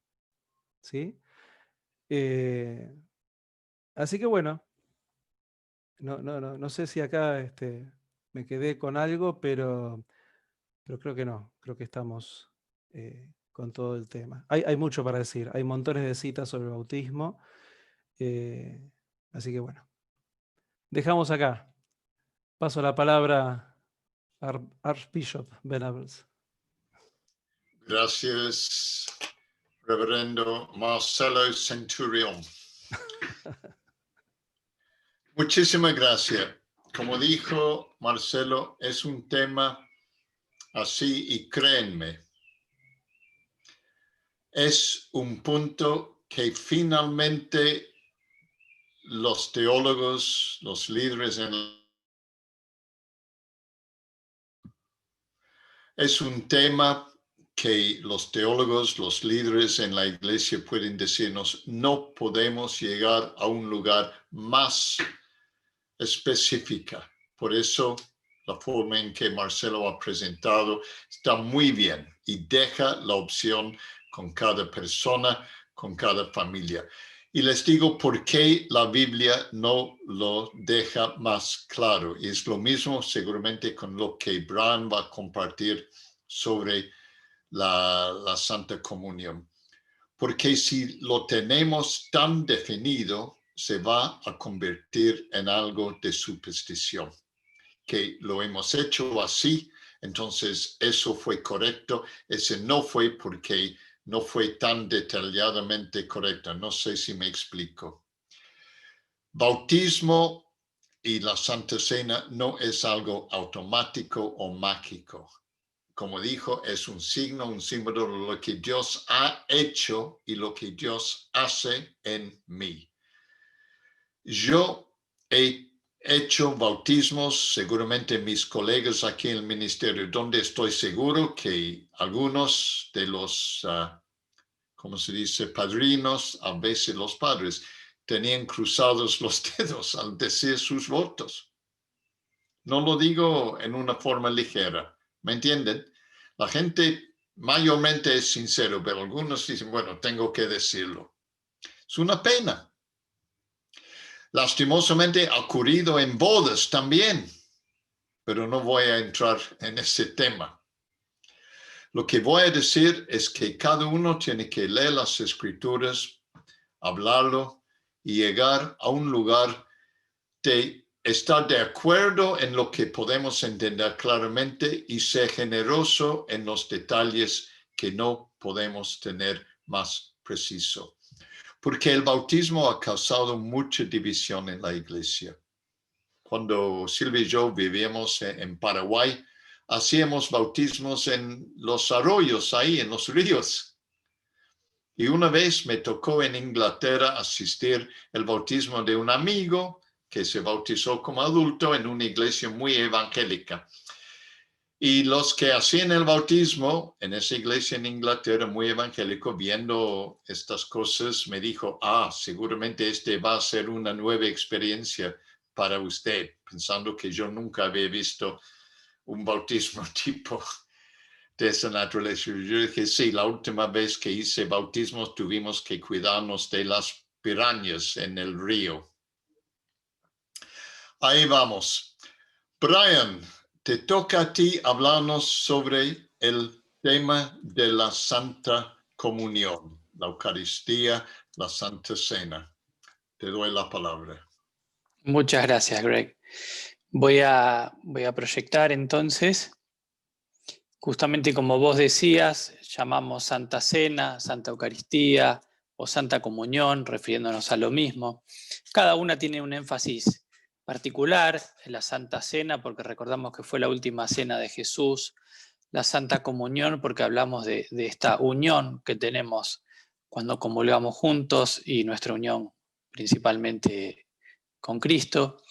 ¿Sí? Así que bueno, no sé si acá me quedé con algo, pero creo que no. Creo que estamos con todo el tema. Hay mucho para decir. Hay montones de citas sobre el bautismo. Así que bueno. Dejamos acá. Paso la palabra a Archbishop Venables. Gracias, Reverendo Marcelo Centurión. Muchísimas gracias. Como dijo Marcelo, es un tema así y créanme, es un punto que finalmente los teólogos, los líderes es un tema que los teólogos, los líderes en la iglesia pueden decirnos, no podemos llegar a un lugar más específica. Por eso la forma en que Marcelo ha presentado está muy bien y deja la opción con cada persona, con cada familia. Y les digo por qué la Biblia no lo deja más claro. Y es lo mismo seguramente con lo que Brian va a compartir sobre la Santa Comunión. Porque si lo tenemos tan definido, se va a convertir en algo de superstición. Que lo hemos hecho así, entonces eso fue correcto. Ese no fue porque no fue tan detalladamente correcto. No sé si me explico. Bautismo y la Santa Cena no es algo automático o mágico. Como dijo, es un signo, un símbolo de lo que Dios ha hecho y lo que Dios hace en mí. Yo he hecho bautismos, seguramente mis colegas aquí en el ministerio, donde estoy seguro que algunos de los, ¿cómo se dice?, padrinos, a veces los padres, tenían cruzados los dedos al decir sus votos. No lo digo en una forma ligera, ¿me entienden? La gente mayormente es sincero, pero algunos dicen, bueno, tengo que decirlo. Es una pena. Lastimosamente ha ocurrido en bodas también, pero no voy a entrar en ese tema. Lo que voy a decir es que cada uno tiene que leer las Escrituras, hablarlo y llegar a un lugar de estar de acuerdo en lo que podemos entender claramente y ser generoso en los detalles que no podemos tener más preciso. Porque el bautismo ha causado mucha división en la iglesia. Cuando Silvia y yo vivíamos en Paraguay, hacíamos bautismos en los arroyos, ahí en los ríos. Y una vez me tocó en Inglaterra asistir al bautismo de un amigo que se bautizó como adulto en una iglesia muy evangélica. Y los que hacían el bautismo en esa iglesia en Inglaterra, muy evangélico, viendo estas cosas, me dijo, seguramente este va a ser una nueva experiencia para usted, pensando que yo nunca había visto un bautismo tipo de esa naturaleza. Yo dije, sí, la última vez que hice bautismos tuvimos que cuidarnos de las pirañas en el río. Ahí vamos. Brian, te toca a ti hablarnos sobre el tema de la Santa Comunión, la Eucaristía, la Santa Cena. Te doy la palabra. Muchas gracias, Greg. Voy a proyectar entonces, justamente como vos decías, llamamos Santa Cena, Santa Eucaristía o Santa Comunión, refiriéndonos a lo mismo. Cada una tiene un énfasis particular, en la Santa Cena, porque recordamos que fue la última cena de Jesús, la Santa Comunión, porque hablamos de esta unión que tenemos cuando comulgamos juntos y nuestra unión principalmente con Cristo,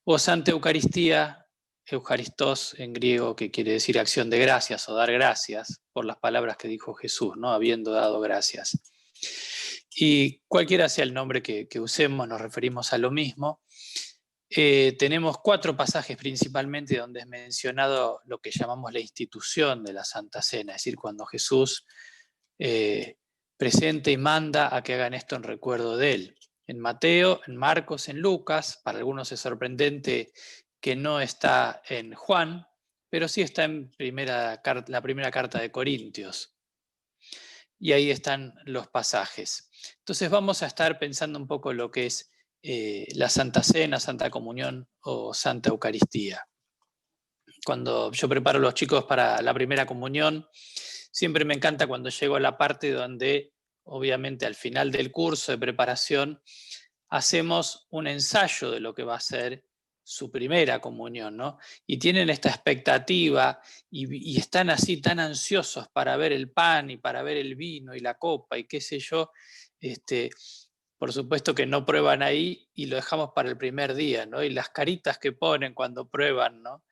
o Santa Eucaristía, Eucharistos en griego, que quiere decir acción de gracias o dar gracias por las palabras que dijo Jesús, ¿no? Habiendo dado gracias. Y cualquiera sea el nombre que usemos, nos referimos a lo mismo. Tenemos 4 pasajes principalmente donde es mencionado lo que llamamos la institución de la Santa Cena, es decir, cuando Jesús presenta y manda a que hagan esto en recuerdo de él. En Mateo, en Marcos, en Lucas, para algunos es sorprendente que no está en Juan, pero sí está en la primera carta de Corintios. Y ahí están los pasajes. Entonces vamos a estar pensando un poco lo que es la Santa Cena, Santa Comunión o Santa Eucaristía. Cuando yo preparo a los chicos para la primera comunión, siempre me encanta cuando llego a la parte donde obviamente al final del curso de preparación, hacemos un ensayo de lo que va a ser su primera comunión, ¿no? Y tienen esta expectativa y están así tan ansiosos para ver el pan y para ver el vino y la copa y qué sé yo, por supuesto que no prueban ahí y lo dejamos para el primer día, ¿no? Y las caritas que ponen cuando prueban, ¿no?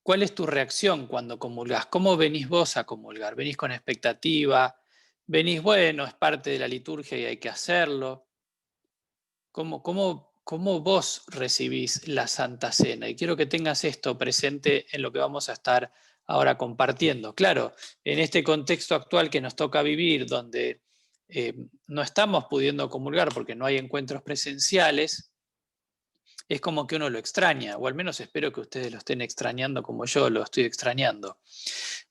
¿Cuál es tu reacción cuando comulgás? ¿Cómo venís vos a comulgar? ¿Venís con expectativa? ¿Venís, bueno, es parte de la liturgia y hay que hacerlo? ¿Cómo vos recibís la Santa Cena? Y quiero que tengas esto presente en lo que vamos a estar ahora compartiendo. Claro, en este contexto actual que nos toca vivir, donde no estamos pudiendo comulgar porque no hay encuentros presenciales, es como que uno lo extraña, o al menos espero que ustedes lo estén extrañando como yo lo estoy extrañando.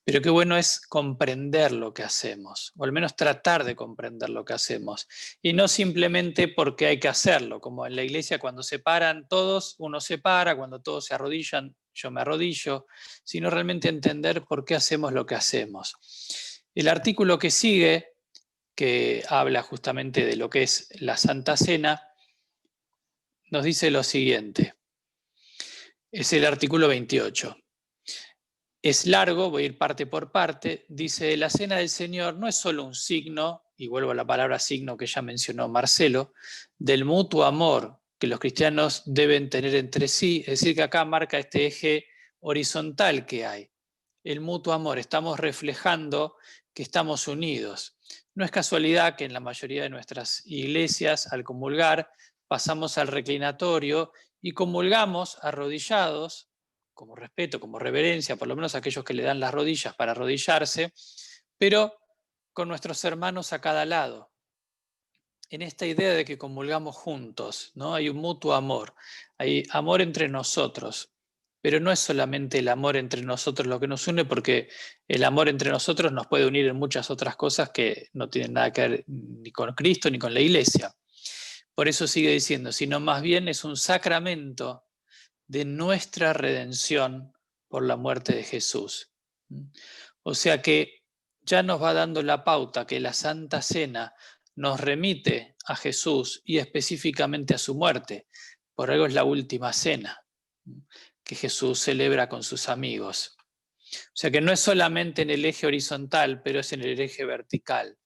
Pero qué bueno es comprender lo que hacemos, o al menos tratar de comprender lo que hacemos, y no simplemente porque hay que hacerlo, como en la iglesia cuando se paran todos, uno se para, cuando todos se arrodillan, yo me arrodillo, sino realmente entender por qué hacemos lo que hacemos. El artículo que sigue, que habla justamente de lo que es la Santa Cena, nos dice lo siguiente. Es el artículo 28. Es largo, voy a ir parte por parte. Dice, la Cena del Señor no es solo un signo, y vuelvo a la palabra signo que ya mencionó Marcelo, del mutuo amor que los cristianos deben tener entre sí. Es decir, que acá marca este eje horizontal que hay. El mutuo amor, estamos reflejando que estamos unidos. No es casualidad que en la mayoría de nuestras iglesias, al comulgar, pasamos al reclinatorio y comulgamos arrodillados, como respeto, como reverencia, por lo menos aquellos que le dan las rodillas para arrodillarse, pero con nuestros hermanos a cada lado. En esta idea de que comulgamos juntos, ¿no? Hay un mutuo amor, hay amor entre nosotros, pero no es solamente el amor entre nosotros lo que nos une, porque el amor entre nosotros nos puede unir en muchas otras cosas que no tienen nada que ver ni con Cristo ni con la iglesia. Por eso sigue diciendo, sino más bien es un sacramento de nuestra redención por la muerte de Jesús. O sea que ya nos va dando la pauta que la Santa Cena nos remite a Jesús y específicamente a su muerte. Por algo es la última cena que Jesús celebra con sus amigos. O sea que no es solamente en el eje horizontal, pero es en el eje vertical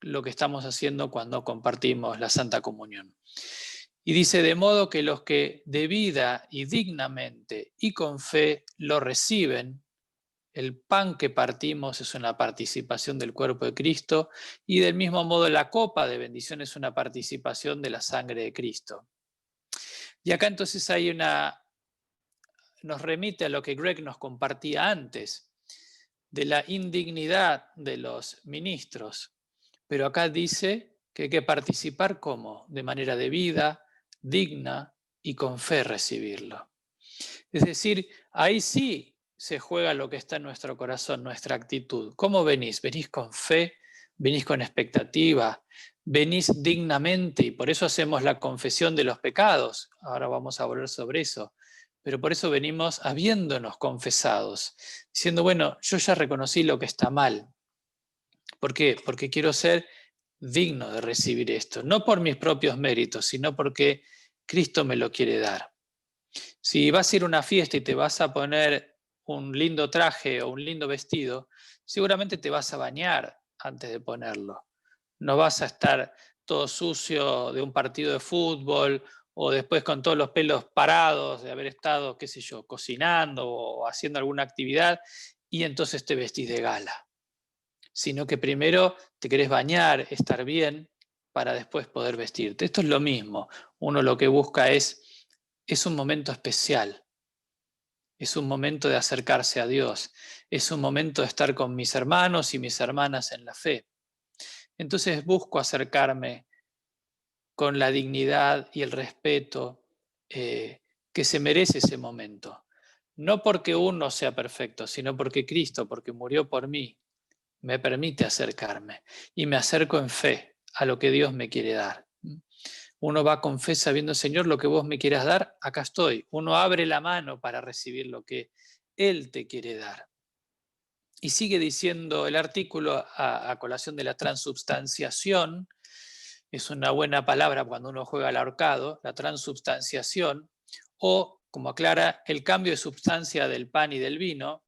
lo que estamos haciendo cuando compartimos la Santa Comunión. Y dice, de modo que los que debida y dignamente y con fe lo reciben, el pan que partimos es una participación del cuerpo de Cristo, y del mismo modo la copa de bendición es una participación de la sangre de Cristo. Y acá entonces hay nos remite a lo que Greg nos compartía antes, de la indignidad de los ministros. Pero acá dice que hay que participar ¿cómo? De manera debida, digna y con fe recibirlo. Es decir, ahí sí se juega lo que está en nuestro corazón, nuestra actitud. ¿Cómo venís? ¿Venís con fe? ¿Venís con expectativa? ¿Venís dignamente? Y por eso hacemos la confesión de los pecados. Ahora vamos a volver sobre eso. Pero por eso venimos habiéndonos confesados, diciendo, bueno, yo ya reconocí lo que está mal. ¿Por qué? Porque quiero ser digno de recibir esto, no por mis propios méritos, sino porque Cristo me lo quiere dar. Si vas a ir a una fiesta y te vas a poner un lindo traje o un lindo vestido, seguramente te vas a bañar antes de ponerlo. No vas a estar todo sucio de un partido de fútbol o después con todos los pelos parados de haber estado, qué sé yo, cocinando o haciendo alguna actividad y entonces te vestís de gala. Sino que primero te querés bañar, estar bien, para después poder vestirte. Esto es lo mismo. Uno lo que busca es un momento especial. Es un momento de acercarse a Dios. Es un momento de estar con mis hermanos y mis hermanas en la fe. Entonces busco acercarme con la dignidad y el respeto que se merece ese momento. No porque uno sea perfecto, sino porque Cristo, porque murió por mí, me permite acercarme y me acerco en fe a lo que Dios me quiere dar. Uno va con fe sabiendo, Señor, lo que vos me quieras dar, acá estoy. Uno abre la mano para recibir lo que Él te quiere dar. Y sigue diciendo el artículo a colación de la transubstanciación. Es una buena palabra cuando uno juega al ahorcado, la transubstanciación, o, como aclara, el cambio de sustancia del pan y del vino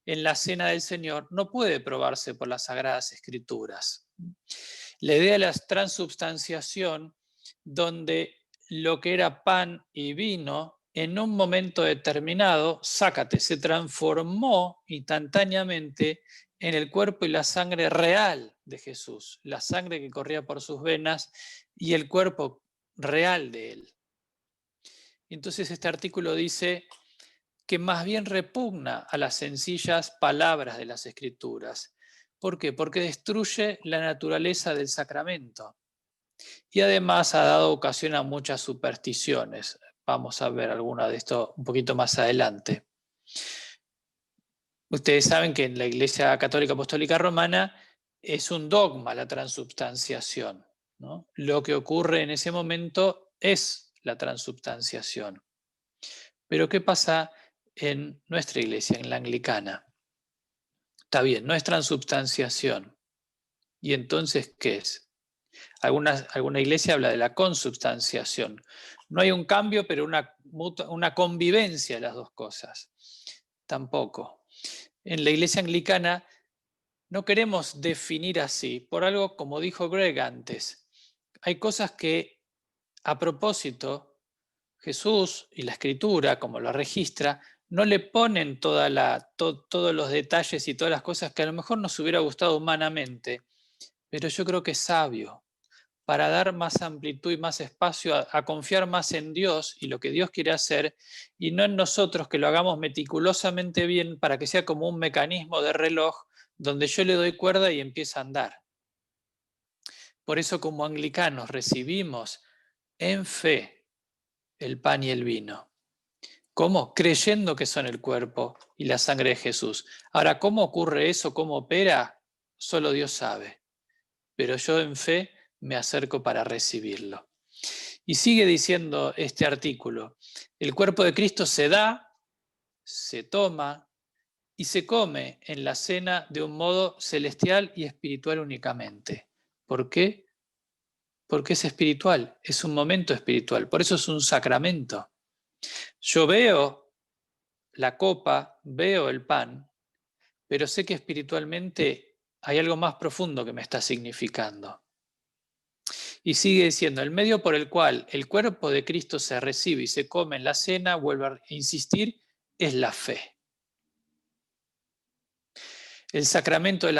en la cena del Señor no puede probarse por las Sagradas Escrituras. La idea de la transubstanciación, donde lo que era pan y vino, en un momento determinado, sácate, se transformó instantáneamente en el cuerpo y la sangre real de Jesús, la sangre que corría por sus venas y el cuerpo real de él. Entonces este artículo dice que más bien repugna a las sencillas palabras de las Escrituras. ¿Por qué? Porque destruye la naturaleza del sacramento. Y además ha dado ocasión a muchas supersticiones. Vamos a ver alguna de esto un poquito más adelante. Ustedes saben que en la Iglesia Católica Apostólica Romana es un dogma la transubstanciación, ¿no? Lo que ocurre en ese momento es la transubstanciación. Pero ¿qué pasa en nuestra iglesia, en la anglicana? Está bien, no es transubstanciación. ¿Y entonces qué es? Alguna iglesia habla de la consubstanciación. No hay un cambio, pero una convivencia de las dos cosas. Tampoco. En la iglesia anglicana no queremos definir así, por algo como dijo Greg antes. Hay cosas que a propósito Jesús y la Escritura, como lo registra, no le ponen todos los detalles y todas las cosas que a lo mejor nos hubiera gustado humanamente, pero yo creo que es sabio para dar más amplitud y más espacio a confiar más en Dios y lo que Dios quiere hacer, y no en nosotros que lo hagamos meticulosamente bien para que sea como un mecanismo de reloj donde yo le doy cuerda y empieza a andar. Por eso como anglicanos recibimos en fe el pan y el vino. ¿Cómo? Creyendo que son el cuerpo y la sangre de Jesús. Ahora, ¿cómo ocurre eso? ¿Cómo opera? Solo Dios sabe. Pero yo en fe me acerco para recibirlo. Y sigue diciendo este artículo, el cuerpo de Cristo se da, se toma y se come en la cena de un modo celestial y espiritual únicamente. ¿Por qué? Porque es espiritual, es un momento espiritual, por eso es un sacramento. Yo veo la copa, veo el pan, pero sé que espiritualmente hay algo más profundo que me está significando. Y sigue diciendo, el medio por el cual el cuerpo de Cristo se recibe y se come en la cena, vuelvo a insistir, es la fe. El sacramento de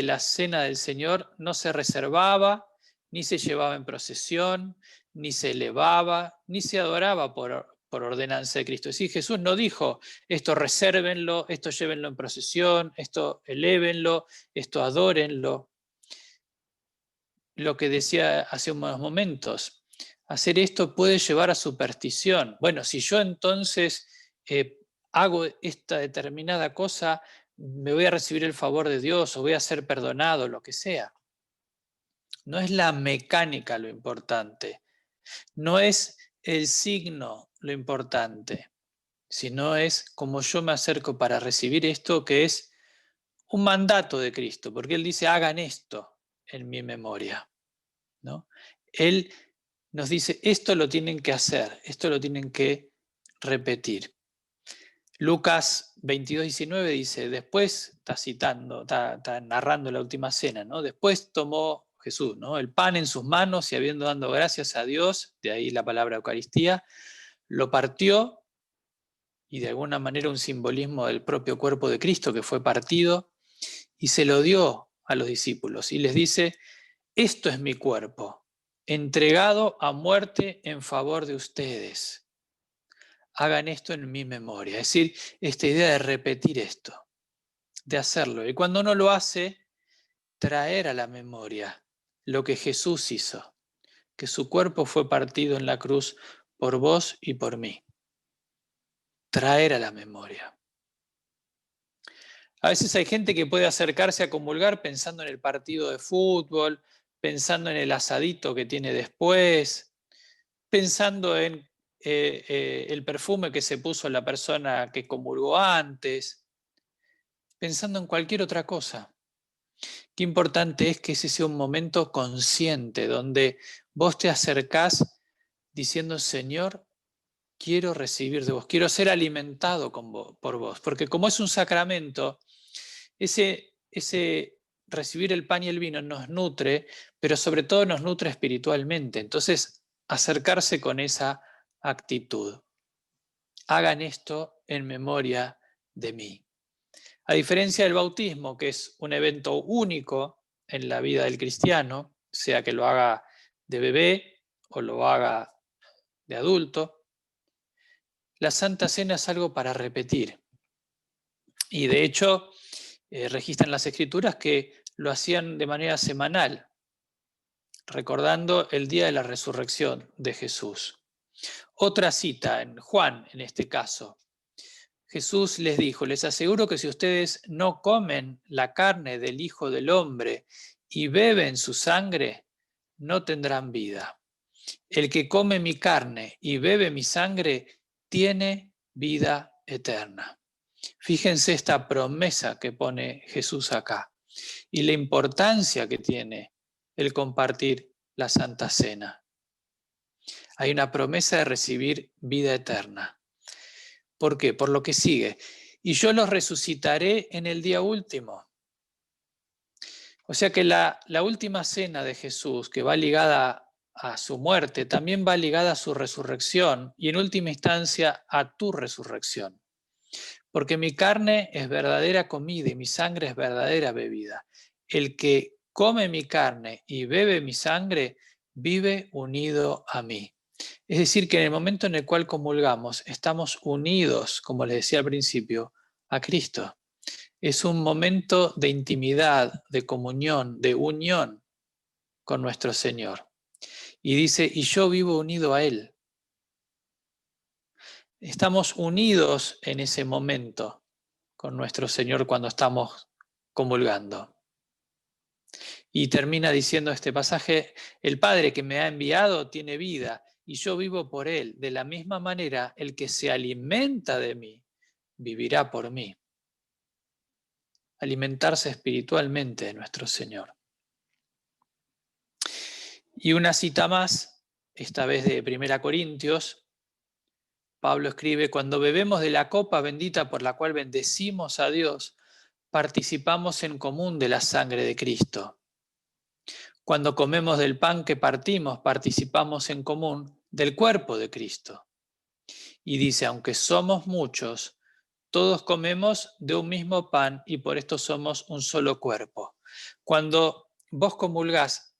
la cena del Señor no se reservaba, ni se llevaba en procesión, ni se elevaba, ni se adoraba por ordenanza de Cristo. Es decir, Jesús no dijo, esto resérvenlo, esto llévenlo en procesión, esto elévenlo, esto adórenlo. Lo que decía hace unos momentos, hacer esto puede llevar a superstición. Bueno, si yo entonces hago esta determinada cosa, me voy a recibir el favor de Dios o voy a ser perdonado, lo que sea. No es la mecánica lo importante, no es el signo lo importante, sino es como yo me acerco para recibir esto, que es un mandato de Cristo, porque Él dice, hagan esto en mi memoria, ¿no? Él nos dice, esto lo tienen que hacer, esto lo tienen que repetir. Lucas 22:19 dice, después, está citando, está narrando la última cena, ¿no? Después tomó Jesús, ¿no? El pan en sus manos y habiendo dado gracias a Dios, de ahí la palabra Eucaristía, lo partió, y de alguna manera un simbolismo del propio cuerpo de Cristo que fue partido, y se lo dio a los discípulos, y les dice, esto es mi cuerpo, entregado a muerte en favor de ustedes. Hagan esto en mi memoria. Es decir, esta idea de repetir esto, de hacerlo. Y cuando uno lo hace, traer a la memoria lo que Jesús hizo, que su cuerpo fue partido en la cruz por vos y por mí. Traer a la memoria. A veces hay gente que puede acercarse a comulgar pensando en el partido de fútbol, pensando en el asadito que tiene después, pensando en el perfume que se puso la persona que comulgó antes. pensando en cualquier otra cosa. Qué importante es que ese sea un momento consciente, donde vos te acercás diciendo, Señor, quiero recibir de vos, quiero ser alimentado por vos, porque como es un sacramento, ese recibir el pan y el vino nos nutre, pero sobre todo nos nutre espiritualmente. Entonces, acercarse con esa actitud. Hagan esto en memoria de mí. A diferencia del bautismo, que es un evento único en la vida del cristiano, sea que lo haga de bebé o lo haga de adulto, la Santa Cena es algo para repetir. Y de hecho, registran las Escrituras que lo hacían de manera semanal, recordando el día de la resurrección de Jesús. Otra cita en Juan, en este caso. Jesús les dijo, les aseguro que si ustedes no comen la carne del Hijo del Hombre y beben su sangre, no tendrán vida. El que come mi carne y bebe mi sangre tiene vida eterna. Fíjense esta promesa que pone Jesús acá y la importancia que tiene el compartir la Santa Cena. Hay una promesa de recibir vida eterna. ¿Por qué? Por lo que sigue. Y yo los resucitaré en el día último. O sea que la última cena de Jesús, que va ligada a su muerte, también va ligada a su resurrección y en última instancia a tu resurrección. Porque mi carne es verdadera comida y mi sangre es verdadera bebida. El que come mi carne y bebe mi sangre vive unido a mí. Es decir, que en el momento en el cual comulgamos, estamos unidos, como les decía al principio, a Cristo. Es un momento de intimidad, de comunión, de unión con nuestro Señor. Y dice, y yo vivo unido a Él. Estamos unidos en ese momento con nuestro Señor cuando estamos comulgando. Y termina diciendo este pasaje, el Padre que me ha enviado tiene vida y yo vivo por Él. De la misma manera, el que se alimenta de mí, vivirá por mí. Alimentarse espiritualmente de nuestro Señor. Y una cita más, esta vez de 1 Corintios, Pablo escribe, cuando bebemos de la copa bendita por la cual bendecimos a Dios, participamos en común de la sangre de Cristo. Cuando comemos del pan que partimos, participamos en común del cuerpo de Cristo. Y dice, aunque somos muchos, todos comemos de un mismo pan y por esto somos un solo cuerpo. Cuando vos comulgás,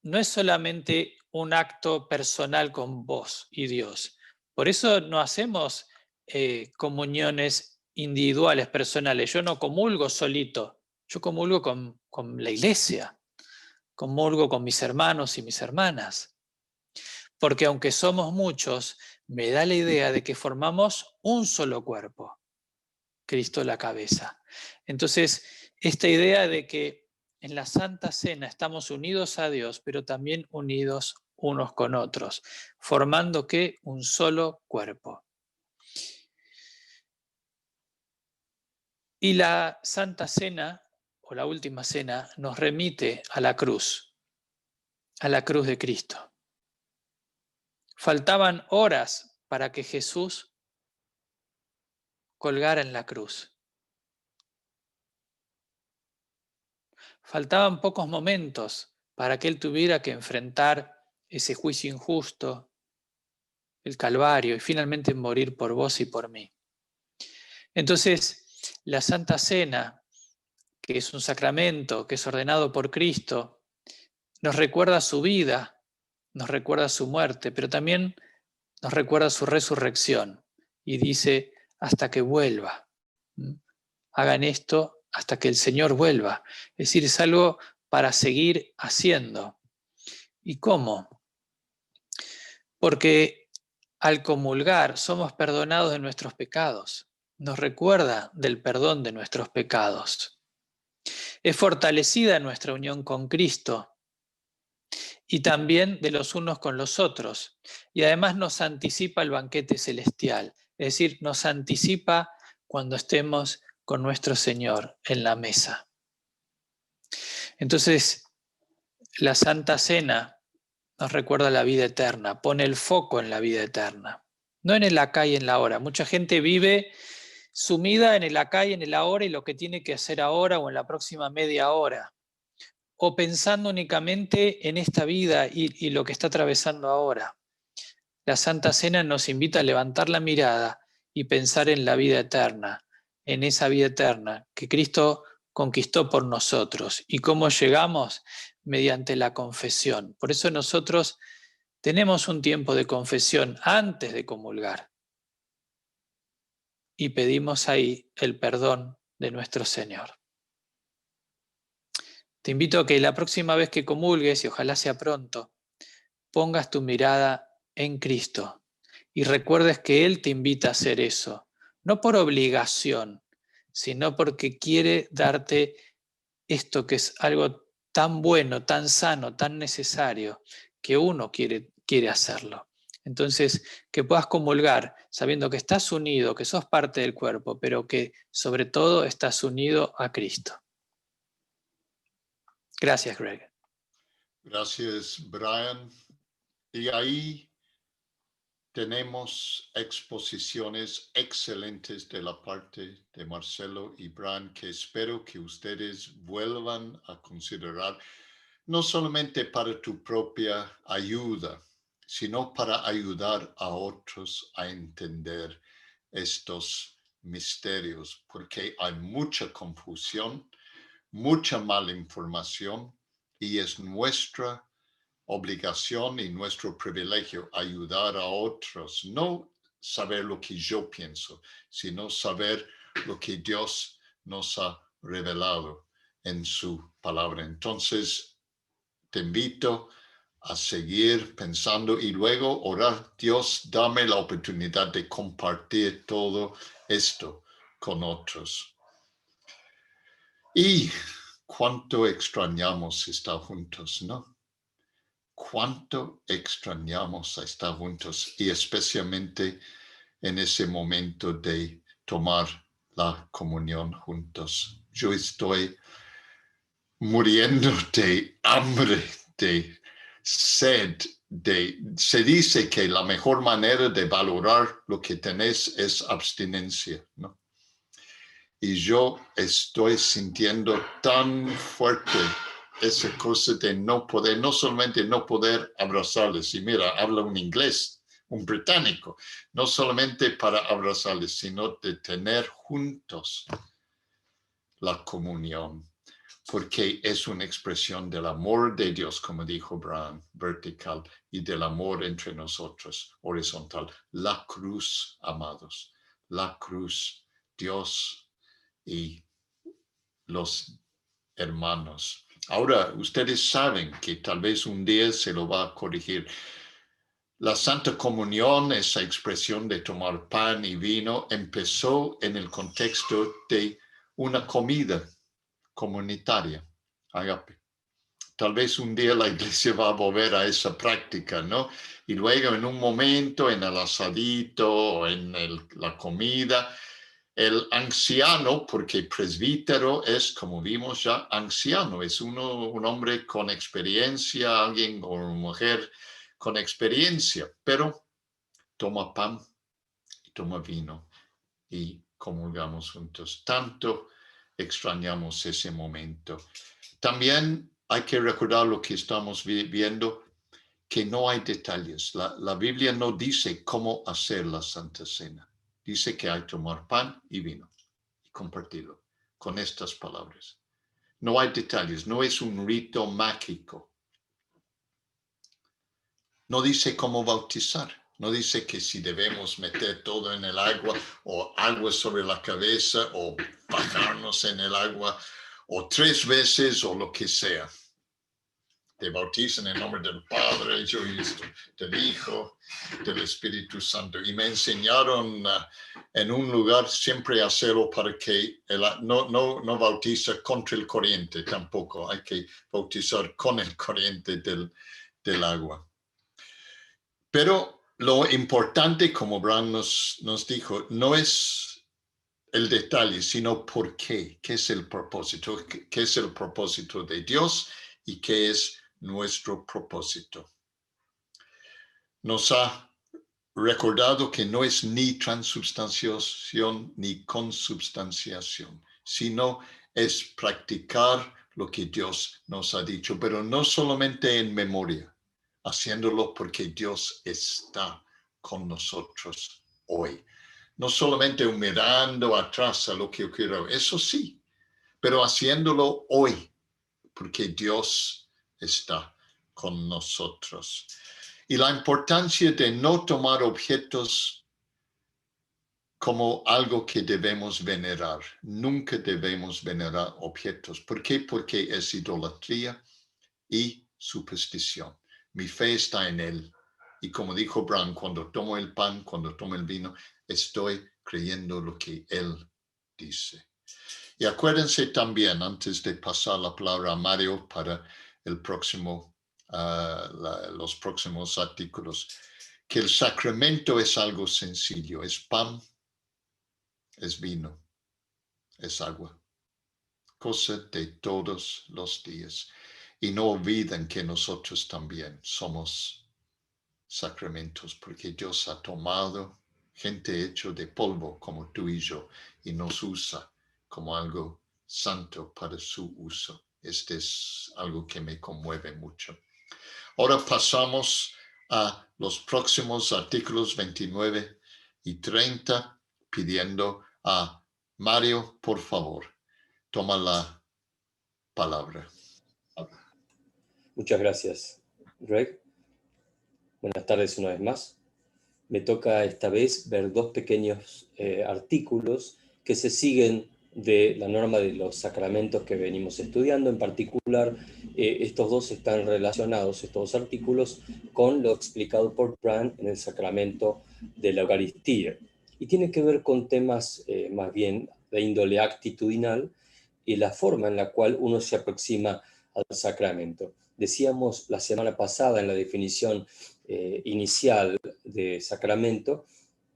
no es solamente un acto personal con vos y Dios. Por eso no hacemos comuniones individuales, personales. Yo no comulgo solito, yo comulgo con la iglesia, comulgo con mis hermanos y mis hermanas. Porque aunque somos muchos, me da la idea de que formamos un solo cuerpo, Cristo la cabeza. Entonces, esta idea de que en la Santa Cena estamos unidos a Dios, pero también unidos unos con otros, formando ¿qué? Un solo cuerpo. Y la Santa Cena, o la Última Cena, nos remite a la cruz de Cristo. Faltaban horas para que Jesús colgara en la cruz. Faltaban pocos momentos para que Él tuviera que enfrentar ese juicio injusto, el Calvario, y finalmente morir por vos y por mí. Entonces, la Santa Cena, que es un sacramento, que es ordenado por Cristo, nos recuerda su vida, nos recuerda su muerte, pero también nos recuerda su resurrección. Y dice, hasta que vuelva. Hagan esto hasta que el Señor vuelva. Es decir, es algo para seguir haciendo. ¿Y cómo? Porque al comulgar somos perdonados de nuestros pecados. Nos recuerda del perdón de nuestros pecados. Es fortalecida nuestra unión con Cristo y también de los unos con los otros. Y además nos anticipa el banquete celestial. Es decir, nos anticipa cuando estemos con nuestro Señor en la mesa. Entonces, la Santa Cena nos recuerda la vida eterna, pone el foco en la vida eterna, no en el acá y en la ahora. Mucha gente vive sumida en el acá y en el ahora y lo que tiene que hacer ahora o en la próxima media hora, o pensando únicamente en esta vida y lo que está atravesando ahora. La Santa Cena nos invita a levantar la mirada y pensar en la vida eterna, en esa vida eterna que Cristo conquistó por nosotros. ¿Y cómo llegamos? Mediante la confesión. Por eso nosotros tenemos un tiempo de confesión antes de comulgar y pedimos ahí el perdón de nuestro Señor. Te invito a que la próxima vez que comulgues, y ojalá sea pronto, pongas tu mirada en Cristo y recuerdes que Él te invita a hacer eso, no por obligación, sino porque quiere darte esto que es algo tan bueno, tan sano, tan necesario, que uno quiere hacerlo. Entonces, que puedas comulgar sabiendo que estás unido, que sos parte del cuerpo, pero que sobre todo estás unido a Cristo. Gracias, Greg. Gracias, Brian. Y ahí tenemos exposiciones excelentes de la parte de Marcelo y Brian que espero que ustedes vuelvan a considerar, no solamente para tu propia ayuda, sino para ayudar a otros a entender estos misterios, porque hay mucha confusión, mucha mala información, y es nuestra obligación y nuestro privilegio ayudar a otros, no saber lo que yo pienso, sino saber lo que Dios nos ha revelado en su palabra. Entonces, te invito a seguir pensando y luego orar. Dios, dame la oportunidad de compartir todo esto con otros. Y cuánto extrañamos estar juntos, ¿no? Cuánto extrañamos estar juntos y especialmente en ese momento de tomar la comunión juntos. Yo estoy muriendo de hambre, de sed. Se dice que la mejor manera de valorar lo que tenés es abstinencia, ¿no? Y yo estoy sintiendo tan fuerte esa cosa de no poder, no solamente no poder abrazarles, y mira, habla un inglés, un británico, no solamente para abrazarles, sino de tener juntos la comunión, porque es una expresión del amor de Dios, como dijo Brian, vertical, y del amor entre nosotros, horizontal. La cruz, amados, la cruz, Dios y los hermanos. Ahora, ustedes saben que tal vez un día se lo va a corregir. La Santa Comunión, esa expresión de tomar pan y vino, empezó en el contexto de una comida comunitaria, agape. Tal vez un día la iglesia va a volver a esa práctica, ¿no? Y luego en un momento, en el asadito o en la comida, el anciano, porque presbítero es, como vimos ya, anciano, es un hombre con experiencia, alguien o una mujer con experiencia, pero toma pan y toma vino y comulgamos juntos. Tanto extrañamos ese momento. También hay que recordar lo que estamos viendo, que no hay detalles. La Biblia no dice cómo hacer la Santa Cena. Dice que hay que tomar pan y vino y compartirlo con estas palabras. No hay detalles, no es un rito mágico. No dice cómo bautizar, no dice que si debemos meter todo en el agua o agua sobre la cabeza o bajarnos en el agua o 3 veces o lo que sea. Te bautizan en nombre del Padre, yo del Hijo, del Espíritu Santo. Y me enseñaron en un lugar siempre hacerlo para que no bautiza contra el corriente tampoco. Hay que bautizar con el corriente del agua. Pero lo importante, como Brian nos dijo, no es el detalle, sino por qué. ¿Qué es el propósito? ¿Qué es el propósito de Dios y qué es nuestro propósito? Nos ha recordado que no es ni transubstanciación ni consubstanciación, sino es practicar lo que Dios nos ha dicho, pero no solamente en memoria, haciéndolo porque Dios está con nosotros hoy. No solamente mirando atrás a lo que ocurrió, eso sí, pero haciéndolo hoy, porque Dios está con nosotros. Y la importancia de no tomar objetos como algo que debemos venerar. Nunca debemos venerar objetos. ¿Por qué? Porque es idolatría y superstición. Mi fe está en Él. Y como dijo Brown, cuando tomo el pan, cuando tomo el vino, estoy creyendo lo que Él dice. Y acuérdense también, antes de pasar la palabra a Mario para el próximo los próximos artículos, que el sacramento es algo sencillo, es pan, es vino, es agua, cosa de todos los días. Y no olviden que nosotros también somos sacramentos, porque Dios ha tomado gente hecho de polvo como tú y yo y nos usa como algo santo para su uso. Este es algo que me conmueve mucho. Ahora pasamos a los próximos artículos 29 y 30, pidiendo a Mario, por favor, toma la palabra. Muchas gracias, Greg. Buenas tardes una vez más. Me toca esta vez ver dos pequeños artículos que se siguen de la norma de los sacramentos que venimos estudiando. En particular, estos dos están relacionados, estos dos artículos, con lo explicado por Brand en el sacramento de la Eucaristía. Y tiene que ver con temas más bien de índole actitudinal y la forma en la cual uno se aproxima al sacramento. Decíamos la semana pasada en la definición inicial de sacramento,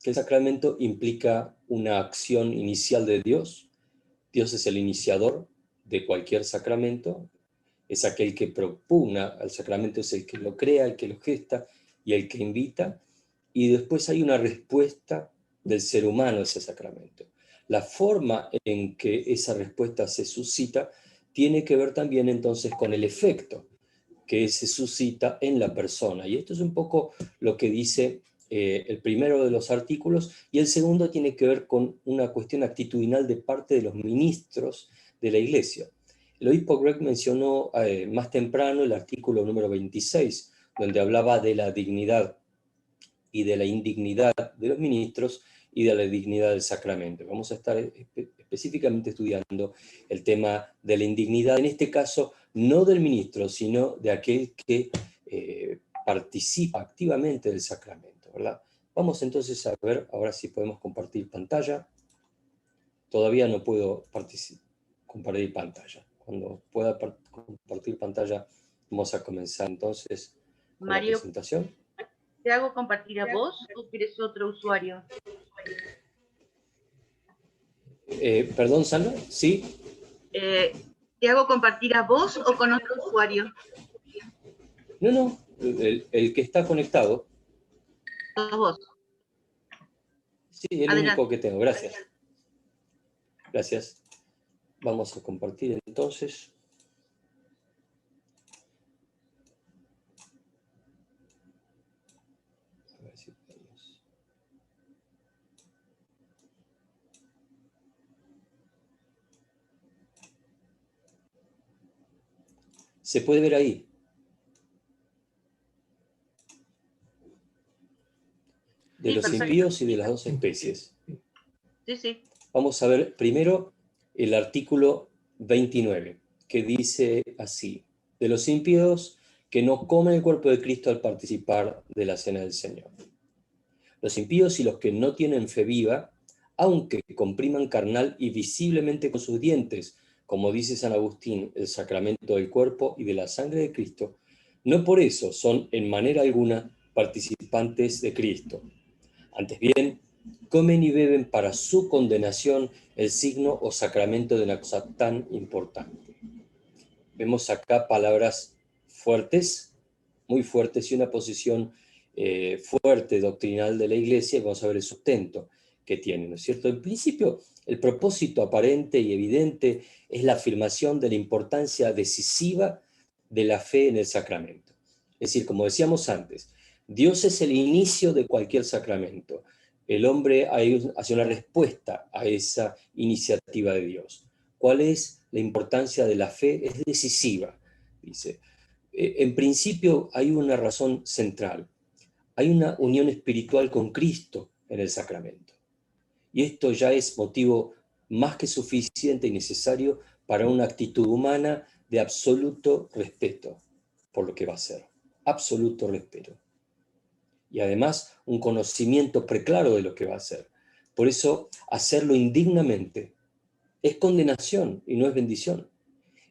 que el sacramento implica una acción inicial de Dios. Dios es el iniciador de cualquier sacramento, es aquel que propugna al sacramento, es el que lo crea, el que lo gesta y el que invita, y después hay una respuesta del ser humano a ese sacramento. La forma en que esa respuesta se suscita tiene que ver también entonces con el efecto que se suscita en la persona. Y esto es un poco lo que dice el primero de los artículos, y el segundo tiene que ver con una cuestión actitudinal de parte de los ministros de la Iglesia. El obispo Greg mencionó más temprano el artículo número 26, donde hablaba de la dignidad y de la indignidad de los ministros y de la dignidad del sacramento. Vamos a estar específicamente estudiando el tema de la indignidad, en este caso no del ministro, sino de aquel que participa activamente del sacramento, ¿verdad? Vamos entonces a ver ahora si podemos compartir pantalla. Todavía no puedo compartir pantalla. Cuando pueda compartir pantalla, vamos a comenzar entonces con la presentación. ¿Te hago compartir a vos o quieres otro usuario? Perdón, Sandra, ¿sí? ¿Te hago compartir a vos o con otro usuario? No, el que está conectado. Vos. Sí, el Adelante. único que tengo, gracias. Gracias. Vamos a compartir entonces. A ver si podemos. Se puede ver ahí. De los impíos y de las dos especies. Sí. Vamos a ver primero el artículo 29, que dice así: de los impíos que no comen el cuerpo de Cristo al participar de la cena del Señor. Los impíos y los que no tienen fe viva, aunque compriman carnal y visiblemente con sus dientes, como dice San Agustín, el sacramento del cuerpo y de la sangre de Cristo, no por eso son en manera alguna participantes de Cristo. Antes bien, comen y beben para su condenación el signo o sacramento de una cosa tan importante. Vemos acá palabras fuertes, muy fuertes, y una posición fuerte doctrinal de la Iglesia, y vamos a ver el sustento que tiene, ¿no es cierto? En principio, el propósito aparente y evidente es la afirmación de la importancia decisiva de la fe en el sacramento. Es decir, como decíamos antes, Dios es el inicio de cualquier sacramento. El hombre hace una respuesta a esa iniciativa de Dios. ¿Cuál es la importancia de la fe? Es decisiva, dice. En principio hay una razón central. Hay una unión espiritual con Cristo en el sacramento. Y esto ya es motivo más que suficiente y necesario para una actitud humana de absoluto respeto por lo que va a ser. Absoluto respeto. Y además un conocimiento preclaro de lo que va a hacer. Por eso hacerlo indignamente es condenación y no es bendición.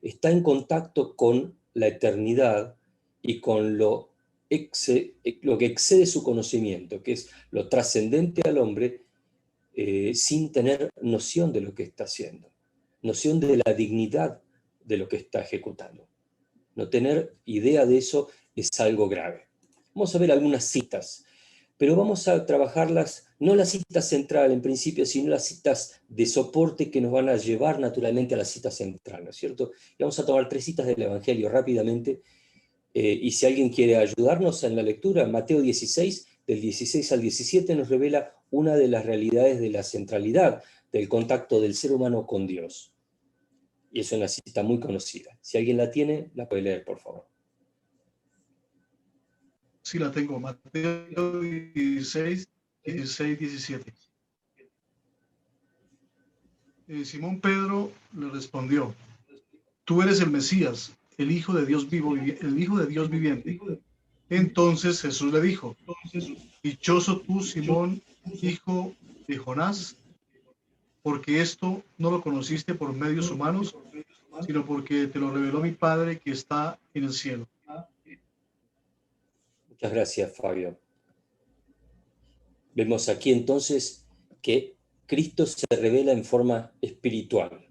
Está en contacto con la eternidad y con lo que excede su conocimiento, que es lo trascendente al hombre, sin tener noción de lo que está haciendo, noción de la dignidad de lo que está ejecutando. No tener idea de eso es algo grave. Vamos a ver algunas citas, pero vamos a trabajarlas, no la cita central en principio, sino las citas de soporte que nos van a llevar naturalmente a la cita central, ¿no es cierto? Y vamos a tomar 3 citas del Evangelio rápidamente, y si alguien quiere ayudarnos en la lectura, Mateo 16, del 16 al 17, nos revela una de las realidades de la centralidad del contacto del ser humano con Dios. Y es una cita muy conocida. Si alguien la tiene, la puede leer, por favor. Sí, la tengo. Mateo 16, 17. Simón Pedro le respondió: tú eres el Mesías, el Hijo de Dios viviente. Entonces Jesús le dijo: dichoso tú, Simón, hijo de Jonás, porque esto no lo conociste por medios humanos, sino porque te lo reveló mi Padre que está en el cielo. Muchas gracias, Fabio. Vemos aquí entonces que Cristo se revela en forma espiritual.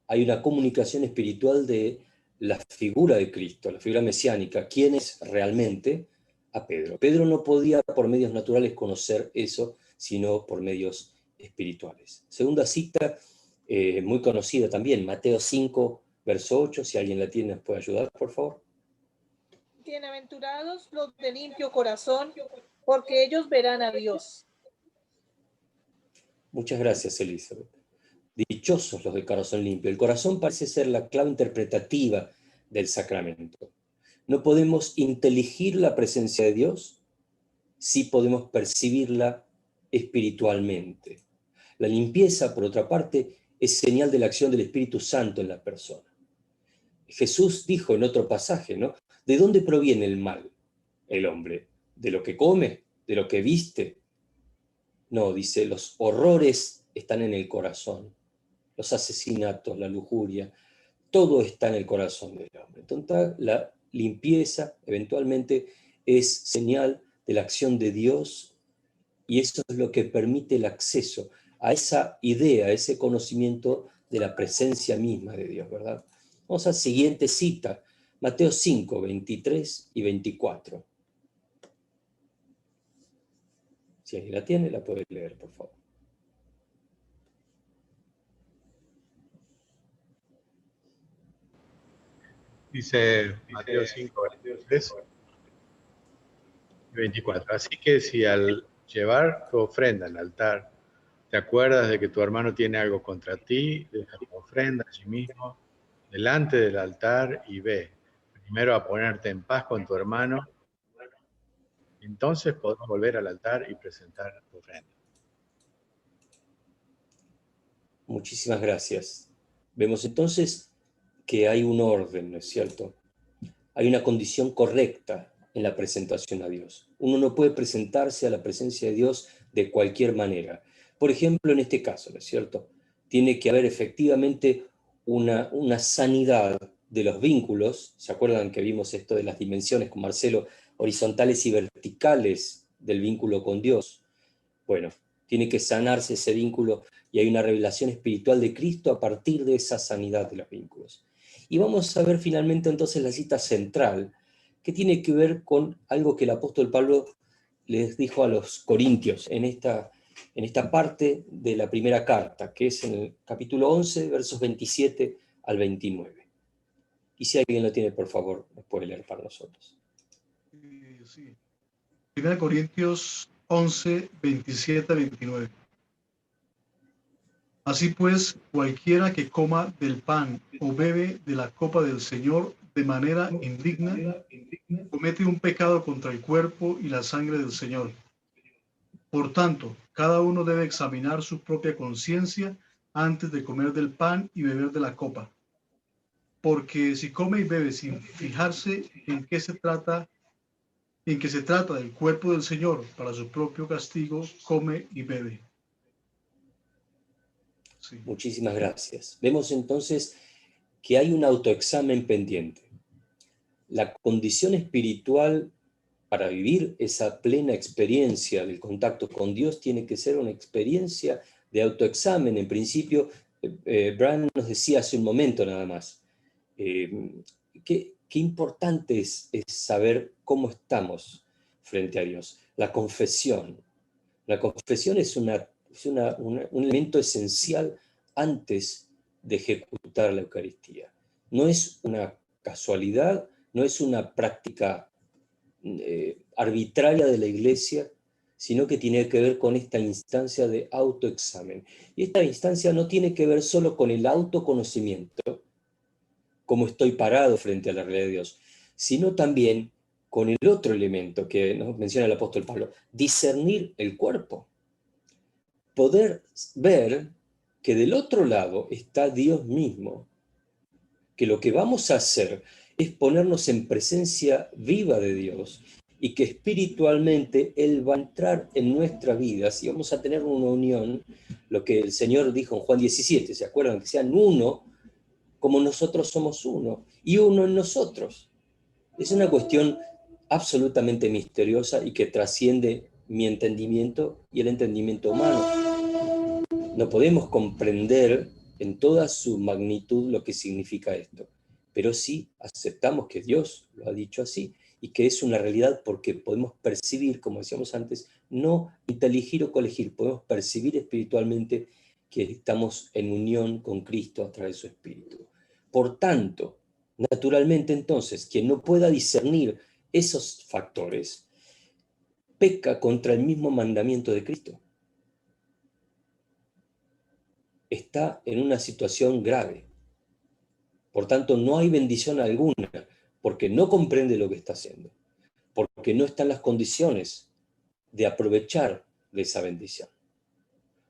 Hay una comunicación espiritual de la figura de Cristo, la figura mesiánica. ¿Quién es realmente? A Pedro. Pedro no podía por medios naturales conocer eso, sino por medios espirituales. Segunda cita, muy conocida también, Mateo 5, verso 8. Si alguien la tiene, nos puede ayudar, por favor. Bienaventurados los de limpio corazón, porque ellos verán a Dios. Muchas gracias, Elizabeth. Dichosos los de corazón limpio. El corazón parece ser la clave interpretativa del sacramento. No podemos inteligir la presencia de Dios, sí podemos percibirla espiritualmente. La limpieza, por otra parte, es señal de la acción del Espíritu Santo en la persona. Jesús dijo en otro pasaje, ¿no? ¿De dónde proviene el mal? El hombre. ¿De lo que come? ¿De lo que viste? No, dice, los horrores están en el corazón. Los asesinatos, la lujuria, todo está en el corazón del hombre. Entonces, la limpieza eventualmente es señal de la acción de Dios, y eso es lo que permite el acceso a esa idea, a ese conocimiento de la presencia misma de Dios, ¿verdad? Vamos a la siguiente cita, Mateo 5, 23 y 24. Si alguien la tiene, la puede leer, por favor. Dice Mateo 5, 23 y 24. Así que si al llevar tu ofrenda al altar, te acuerdas de que tu hermano tiene algo contra ti, deja tu ofrenda allí mismo, delante del altar, y ve primero a ponerte en paz con tu hermano. Entonces podemos volver al altar y presentar tu ofrenda. Muchísimas gracias. Vemos entonces que hay un orden, ¿no es cierto? Hay una condición correcta en la presentación a Dios. Uno no puede presentarse a la presencia de Dios de cualquier manera. Por ejemplo, en este caso, ¿no es cierto? Tiene que haber efectivamente una sanidad de los vínculos. ¿Se acuerdan que vimos esto de las dimensiones con Marcelo, horizontales y verticales del vínculo con Dios? Bueno, Tiene que sanarse ese vínculo y hay una revelación espiritual de Cristo a partir de esa sanidad de los vínculos. Y vamos a ver finalmente entonces la cita central, que tiene que ver con algo que el apóstol Pablo les dijo a los corintios en esta parte de la primera carta, que es en el capítulo 11, versos 27 al 29. Y si alguien lo tiene, por favor, lo puede leer para nosotros. Sí. 1 Corintios 11, 27 a 29. Así pues, cualquiera que coma del pan o bebe de la copa del Señor de manera indigna, comete un pecado contra el cuerpo y la sangre del Señor. Por tanto, cada uno debe examinar su propia conciencia antes de comer del pan y beber de la copa. Porque si come y bebe sin fijarse en que se trata del cuerpo del Señor para su propio castigo, come y bebe. Sí. Muchísimas gracias. Vemos entonces que hay un autoexamen pendiente. La condición espiritual para vivir esa plena experiencia del contacto con Dios tiene que ser una experiencia de autoexamen. En principio, Brian nos decía hace un momento nada más, qué importante es saber cómo estamos frente a Dios. La confesión. La confesión es un elemento esencial antes de ejecutar la Eucaristía. No es una casualidad, no es una práctica arbitraria de la Iglesia, sino que tiene que ver con esta instancia de autoexamen. Y esta instancia no tiene que ver solo con el autoconocimiento, cómo estoy parado frente a la realidad de Dios, sino también con el otro elemento que nos menciona el apóstol Pablo, discernir el cuerpo. Poder ver que del otro lado está Dios mismo, que lo que vamos a hacer es ponernos en presencia viva de Dios y que espiritualmente Él va a entrar en nuestras vidas y vamos a tener una unión, lo que el Señor dijo en Juan 17, ¿se acuerdan? Que sean uno como nosotros somos uno y uno en nosotros. Es una cuestión absolutamente misteriosa y que trasciende mi entendimiento y el entendimiento humano. No podemos comprender en toda su magnitud lo que significa esto, pero sí aceptamos que Dios lo ha dicho así y que es una realidad porque podemos percibir, como decíamos antes, no inteligir o colegir, podemos percibir espiritualmente que estamos en unión con Cristo a través de su Espíritu. Por tanto, naturalmente entonces, quien no pueda discernir esos factores, peca contra el mismo mandamiento de Cristo. Está en una situación grave. Por tanto, no hay bendición alguna, porque no comprende lo que está haciendo, porque no están las condiciones de aprovechar de esa bendición.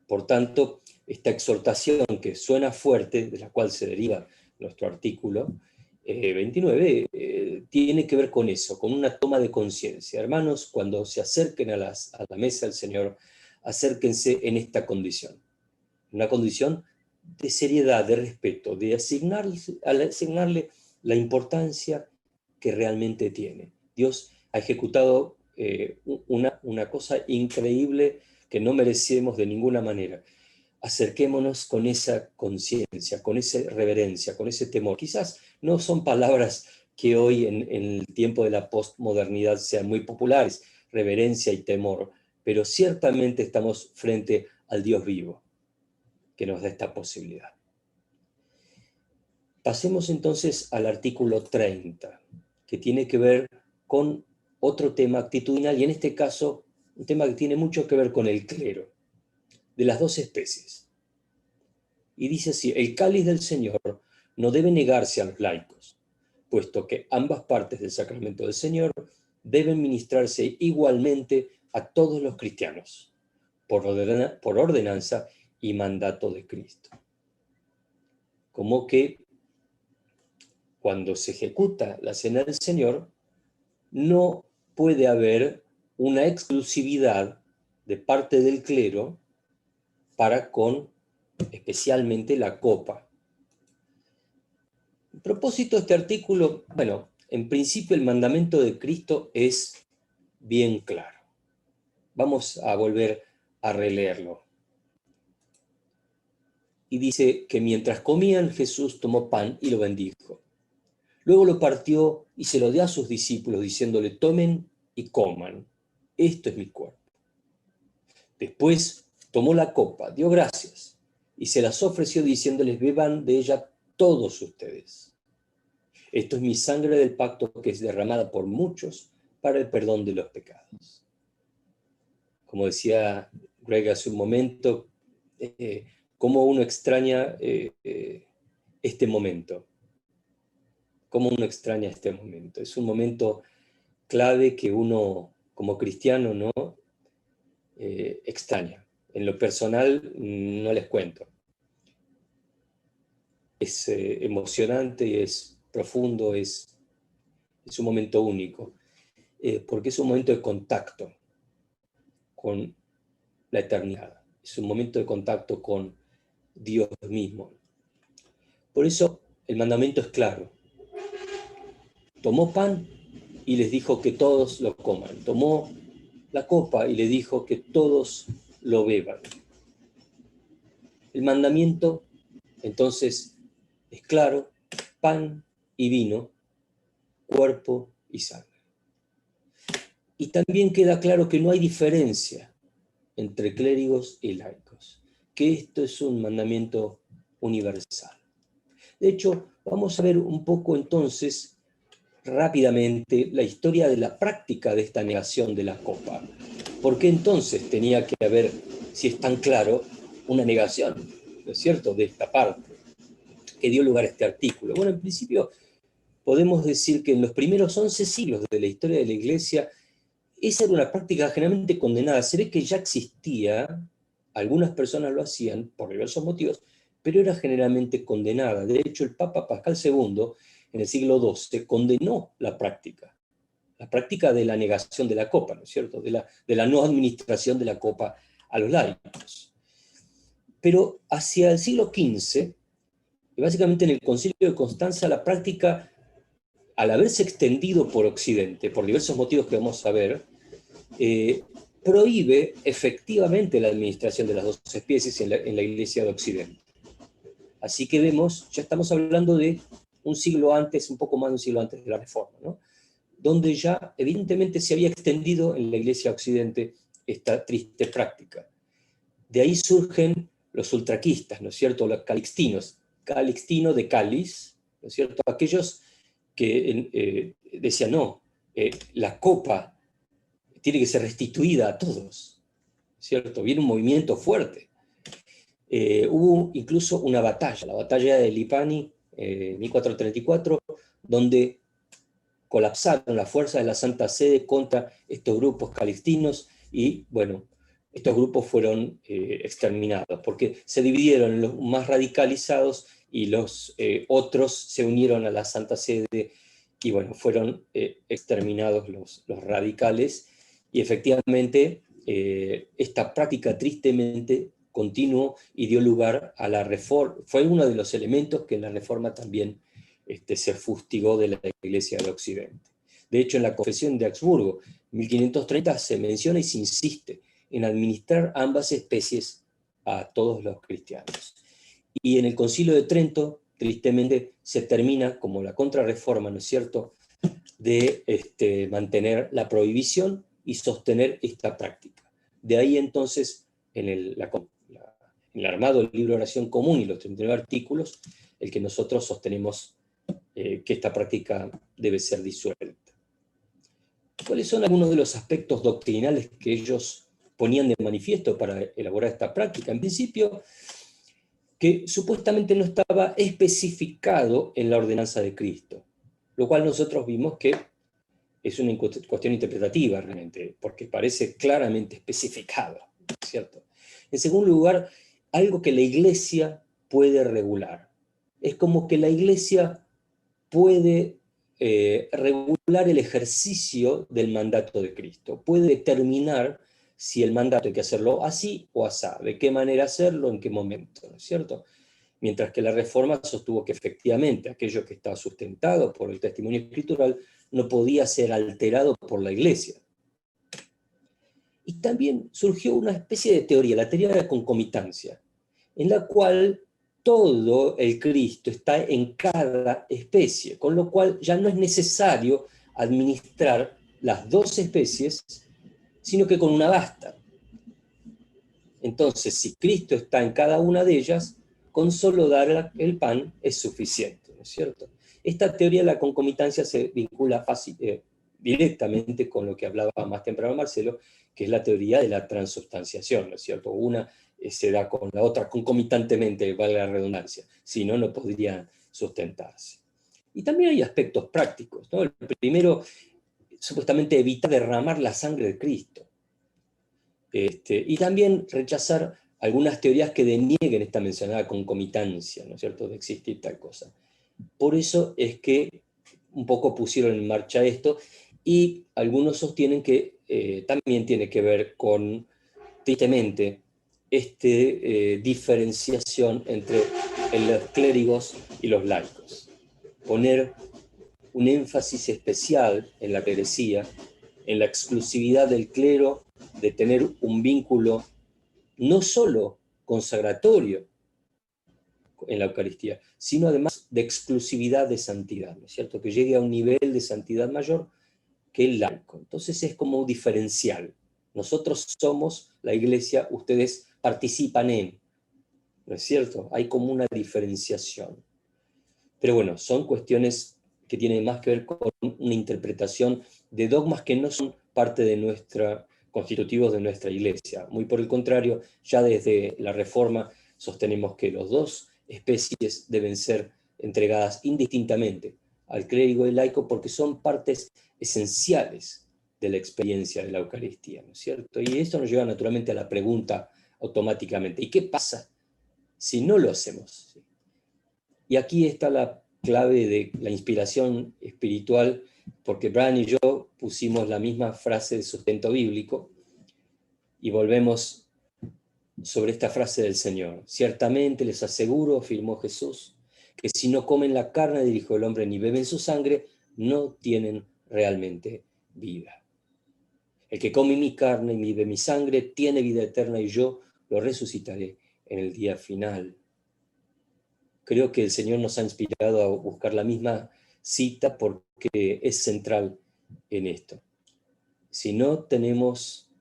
Por tanto, esta exhortación que suena fuerte, de la cual se deriva nuestro artículo 29, tiene que ver con eso, con una toma de conciencia. Hermanos, cuando se acerquen a la mesa del Señor, acérquense en esta condición. Una condición de seriedad, de respeto, de asignarle la importancia que realmente tiene. Dios ha ejecutado una cosa increíble que no merecemos de ninguna manera. Acerquémonos con esa conciencia, con esa reverencia, con ese temor. Quizás no son palabras que hoy en el tiempo de la postmodernidad sean muy populares, reverencia y temor, pero ciertamente estamos frente al Dios vivo que nos da esta posibilidad. Pasemos entonces al artículo 30, que tiene que ver con otro tema actitudinal, y en este caso un tema que tiene mucho que ver con el clero, de las dos especies. Y dice así: el cáliz del Señor no debe negarse a los laicos, puesto que ambas partes del sacramento del Señor deben ministrarse igualmente a todos los cristianos, por ordenanza y mandato de Cristo. Como que cuando se ejecuta la cena del Señor, no puede haber una exclusividad de parte del clero para con especialmente la copa. A propósito de este artículo, bueno, en principio el mandamiento de Cristo es bien claro. Vamos a volver a releerlo. Y dice que mientras comían, Jesús tomó pan y lo bendijo. Luego lo partió y se lo dio a sus discípulos, diciéndole, tomen y coman. Esto es mi cuerpo. Después tomó la copa, dio gracias y se las ofreció diciéndoles, beban de ella todos ustedes. Esto es mi sangre del pacto que es derramada por muchos para el perdón de los pecados. Como decía Greg hace un momento, cómo uno extraña este momento. Cómo uno extraña este momento. Es un momento clave que uno, como cristiano, ¿no? Extraña. En lo personal, no les cuento. Es emocionante, es profundo, es un momento único, porque es un momento de contacto con la eternidad. Es un momento de contacto con Dios mismo. Por eso el mandamiento es claro. Tomó pan y les dijo que todos lo coman. Tomó la copa y le dijo que todos lo beban. El mandamiento, entonces, es claro, pan y vino, cuerpo y sangre. Y también queda claro que no hay diferencia entre clérigos y laicos, que esto es un mandamiento universal. De hecho, vamos a ver un poco entonces, rápidamente, la historia de la práctica de esta negación de la copa. ¿Por qué entonces tenía que haber, si es tan claro, una negación, ¿no es cierto?, de esta parte que dio lugar a este artículo? Bueno, en principio podemos decir que en los primeros 11 siglos de la historia de la Iglesia, esa era una práctica generalmente condenada. Se ve que ya existía, algunas personas lo hacían por diversos motivos, pero era generalmente condenada. De hecho, el Papa Pascal II, en el siglo XII, condenó la práctica de la negación de la copa, ¿no es cierto?, de la no administración de la copa a los laicos. Pero hacia el siglo XV, y básicamente en el Concilio de Constanza, la práctica, al haberse extendido por Occidente, por diversos motivos que vamos a ver, prohíbe efectivamente la administración de las dos especies en la Iglesia de Occidente. Así que vemos, ya estamos hablando de un siglo antes, un poco más de un siglo antes de la Reforma, ¿no?, donde ya evidentemente se había extendido en la Iglesia de Occidente esta triste práctica. De ahí surgen los ultraquistas, ¿no es cierto?, los calixtinos, calixtino de cáliz, ¿no es cierto?, aquellos que decían, no, la copa tiene que ser restituida a todos, ¿cierto? Viene un movimiento fuerte. Hubo incluso una batalla, la batalla de Lipani, 1434, donde colapsaron las fuerzas de la Santa Sede contra estos grupos calixtinos y, bueno, estos grupos fueron exterminados, porque se dividieron en los más radicalizados y los otros se unieron a la Santa Sede y, bueno, fueron exterminados los radicales. Y efectivamente, esta práctica tristemente continuó y dio lugar a la Reforma. Fue uno de los elementos que en la Reforma también se fustigó de la Iglesia del Occidente. De hecho, en la Confesión de Augsburgo, 1530, se menciona y se insiste en administrar ambas especies a todos los cristianos. Y en el Concilio de Trento, tristemente, se termina, como la contrarreforma, ¿no es cierto?, de mantener la prohibición y sostener esta práctica. De ahí entonces, en el armado del libro de oración común y los 39 artículos, el que nosotros sostenemos que esta práctica debe ser disuelta. ¿Cuáles son algunos de los aspectos doctrinales que ellos ponían de manifiesto para elaborar esta práctica? En principio, que supuestamente no estaba especificado en la ordenanza de Cristo, lo cual nosotros vimos que es una cuestión interpretativa realmente, porque parece claramente especificado, ¿cierto? En segundo lugar, algo que la Iglesia puede regular. Es como que la Iglesia puede regular el ejercicio del mandato de Cristo, puede determinar si el mandato hay que hacerlo así o asá, de qué manera hacerlo, en qué momento, ¿no es cierto? Mientras que la Reforma sostuvo que efectivamente aquello que estaba sustentado por el testimonio escritural no podía ser alterado por la Iglesia. Y también surgió una especie de teoría, la teoría de la concomitancia, en la cual todo el Cristo está en cada especie, con lo cual ya no es necesario administrar las dos especies, sino que con una basta. Entonces, si Cristo está en cada una de ellas, con solo dar el pan es suficiente, ¿no es cierto? Esta teoría de la concomitancia se vincula directamente con lo que hablaba más temprano Marcelo, que es la teoría de la transubstanciación, ¿no es cierto? Una se da con la otra concomitantemente, valga la redundancia, si no, no podrían sustentarse. Y también hay aspectos prácticos, ¿no? El primero, supuestamente evitar derramar la sangre de Cristo. Y también rechazar algunas teorías que denieguen esta mencionada concomitancia, ¿no es cierto?, de existir tal cosa. Por eso es que un poco pusieron en marcha esto, y algunos sostienen que también tiene que ver con, tristemente, diferenciación entre los clérigos y los laicos. Poner un énfasis especial en la clerecía, en la exclusividad del clero, de tener un vínculo no solo consagratorio en la Eucaristía, sino además de exclusividad de santidad, ¿no es cierto? Que llegue a un nivel de santidad mayor que el laico. Entonces es como un diferencial. Nosotros somos la Iglesia, ustedes participan en, ¿no es cierto? Hay como una diferenciación. Pero bueno, son cuestiones que tienen más que ver con una interpretación de dogmas que no son parte de constitutivos de nuestra Iglesia. Muy por el contrario, ya desde la Reforma sostenemos que las dos especies deben ser entregadas indistintamente al clérigo y al laico, porque son partes esenciales de la experiencia de la Eucaristía, ¿no es cierto? Y esto nos lleva naturalmente a la pregunta automáticamente, ¿y qué pasa si no lo hacemos? Y aquí está la clave de la inspiración espiritual, porque Brian y yo pusimos la misma frase de sustento bíblico y volvemos sobre esta frase del Señor. Ciertamente les aseguro, afirmó Jesús, que si no comen la carne del Hijo del Hombre ni beben su sangre, no tienen realmente vida. El que come mi carne y bebe mi sangre tiene vida eterna, y yo lo resucitaré en el día final. Creo que el Señor nos ha inspirado a buscar la misma cita porque es central en esto. Si no tenemos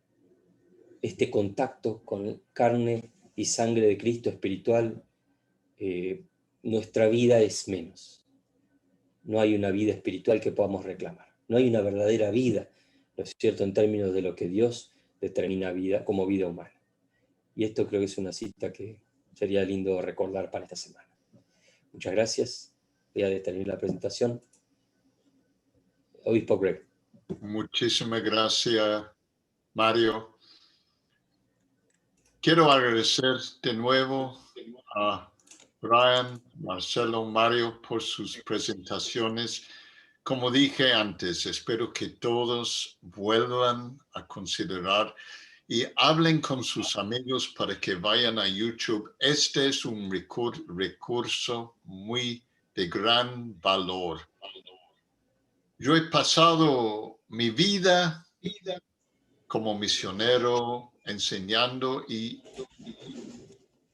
este contacto con carne y sangre de Cristo espiritual, nuestra vida es menos. No hay una vida espiritual que podamos reclamar. No hay una verdadera vida, ¿no es cierto?, en términos de lo que Dios determina vida como vida humana. Y esto creo que es una cita que sería lindo recordar para esta semana. Muchas gracias. Voy a detener la presentación. Obispo Greg. Muchísimas gracias, Mario. Quiero agradecer de nuevo a Brian, Marcelo, Mario por sus presentaciones. Como dije antes, espero que todos vuelvan a considerar y hablen con sus amigos para que vayan a YouTube. Este es un recurso muy de gran valor. Yo he pasado mi vida como misionero enseñando y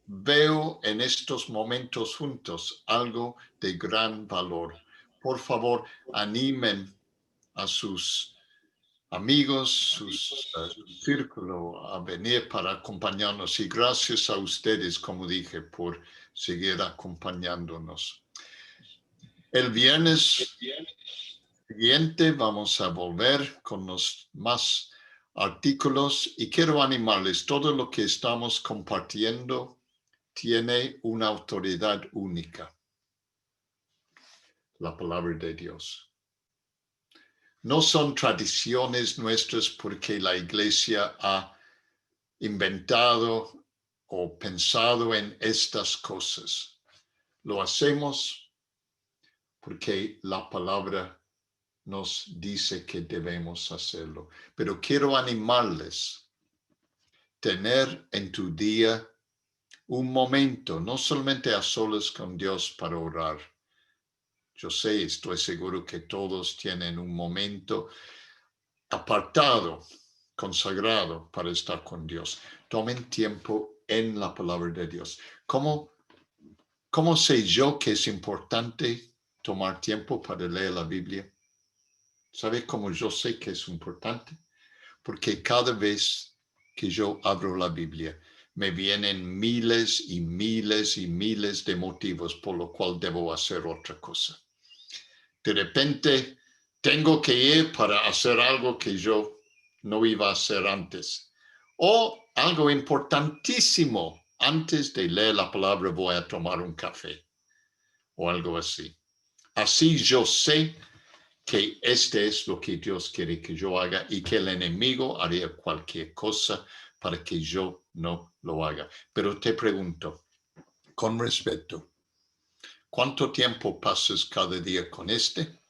veo en estos momentos juntos algo de gran valor. Por favor, animen a sus amigos, su círculo a venir para acompañarnos, y gracias a ustedes, como dije, por seguir acompañándonos. El viernes siguiente vamos a volver con los más artículos, y quiero animarles, todo lo que estamos compartiendo tiene una autoridad única: la palabra de Dios. No son tradiciones nuestras porque la Iglesia ha inventado o pensado en estas cosas. Lo hacemos porque la palabra nos dice que debemos hacerlo. Pero quiero animarles a tener en tu día un momento, no solamente a solas con Dios para orar. Yo sé, estoy seguro que todos tienen un momento apartado consagrado para estar con Dios. Tomen tiempo en la palabra de Dios. ¿Cómo sé yo que es importante tomar tiempo para leer la Biblia? ¿Sabes cómo yo sé que es importante? Porque cada vez que yo abro la Biblia, me vienen miles y miles y miles de motivos por lo cual debo hacer otra cosa. De repente, tengo que ir para hacer algo que yo no iba a hacer antes. O algo importantísimo, antes de leer la palabra voy a tomar un café o algo así. Así yo sé que este es lo que Dios quiere que yo haga y que el enemigo haría cualquier cosa para que yo no lo haga. Pero te pregunto, con respeto, ¿cuánto tiempo pasas cada día con este?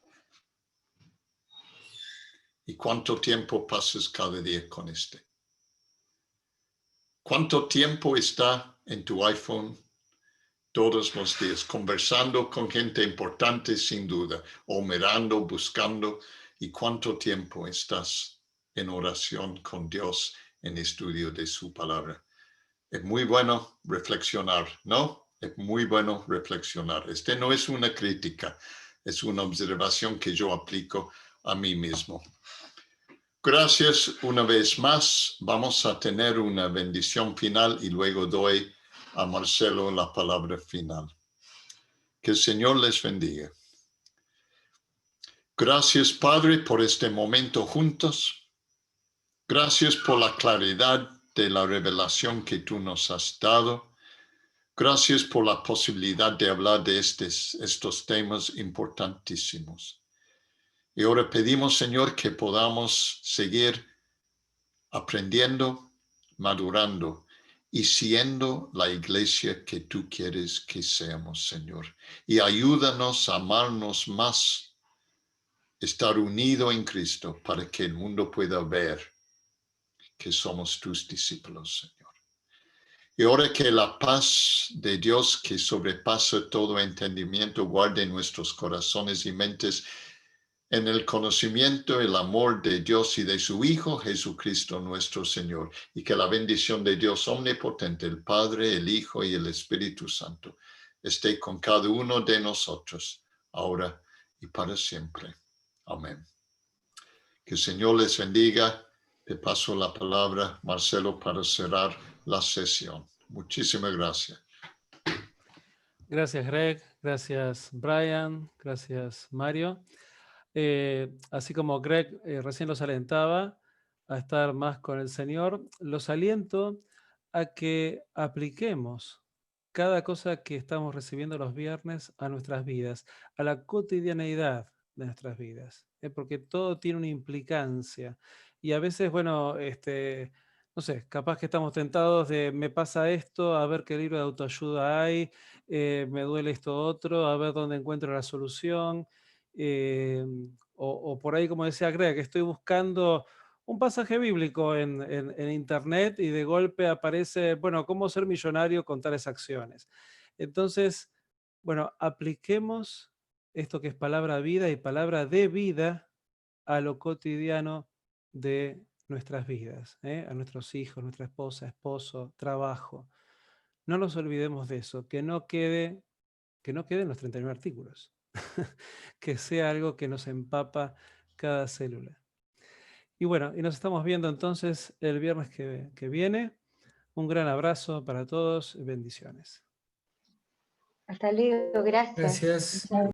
¿Y cuánto tiempo pasas cada día con este? ¿Cuánto tiempo está en tu iPhone todos los días, conversando con gente importante sin duda, o mirando, buscando? ¿Y cuánto tiempo estás en oración con Dios, en estudio de su palabra? Es muy bueno reflexionar, ¿no? Es muy bueno reflexionar. Este no es una crítica, es una observación que yo aplico a mí mismo. Gracias una vez más. Vamos a tener una bendición final y luego doy a Marcelo la palabra final. Que el Señor les bendiga. Gracias, Padre, por este momento juntos. Gracias por la claridad de la revelación que tú nos has dado. Gracias por la posibilidad de hablar de estos temas importantísimos. Y ahora pedimos, Señor, que podamos seguir aprendiendo, madurando y siendo la iglesia que tú quieres que seamos, Señor. Y ayúdanos a amarnos más, estar unido en Cristo para que el mundo pueda ver que somos tus discípulos, Señor. Y ahora que la paz de Dios, que sobrepasa todo entendimiento, guarde nuestros corazones y mentes en el conocimiento, el amor de Dios y de su Hijo, Jesucristo nuestro Señor. Y que la bendición de Dios omnipotente, el Padre, el Hijo y el Espíritu Santo, esté con cada uno de nosotros, ahora y para siempre. Amén. Que el Señor les bendiga. Te paso la palabra, Marcelo, para cerrar la sesión. Muchísimas gracias. Gracias, Greg. Gracias, Brian. Gracias, Mario. Así como Greg recién los alentaba a estar más con el Señor, los aliento a que apliquemos cada cosa que estamos recibiendo los viernes a nuestras vidas, a la cotidianeidad de nuestras vidas, porque todo tiene una implicancia. Y a veces, bueno, no sé, capaz que estamos tentados de me pasa esto, a ver qué libro de autoayuda hay, me duele esto otro, a ver dónde encuentro la solución. O por ahí, como decía Greg, que estoy buscando un pasaje bíblico en internet y de golpe aparece, bueno, cómo ser millonario con tales acciones. Entonces, bueno, apliquemos esto que es palabra vida y palabra de vida a lo cotidiano de nuestras vidas, a nuestros hijos, nuestra esposa, esposo, trabajo. No nos olvidemos de eso, que no queden los 39 artículos, que sea algo que nos empapa cada célula. Y bueno, y nos estamos viendo entonces el viernes que viene. Un gran abrazo para todos, bendiciones. Hasta luego, gracias. Gracias.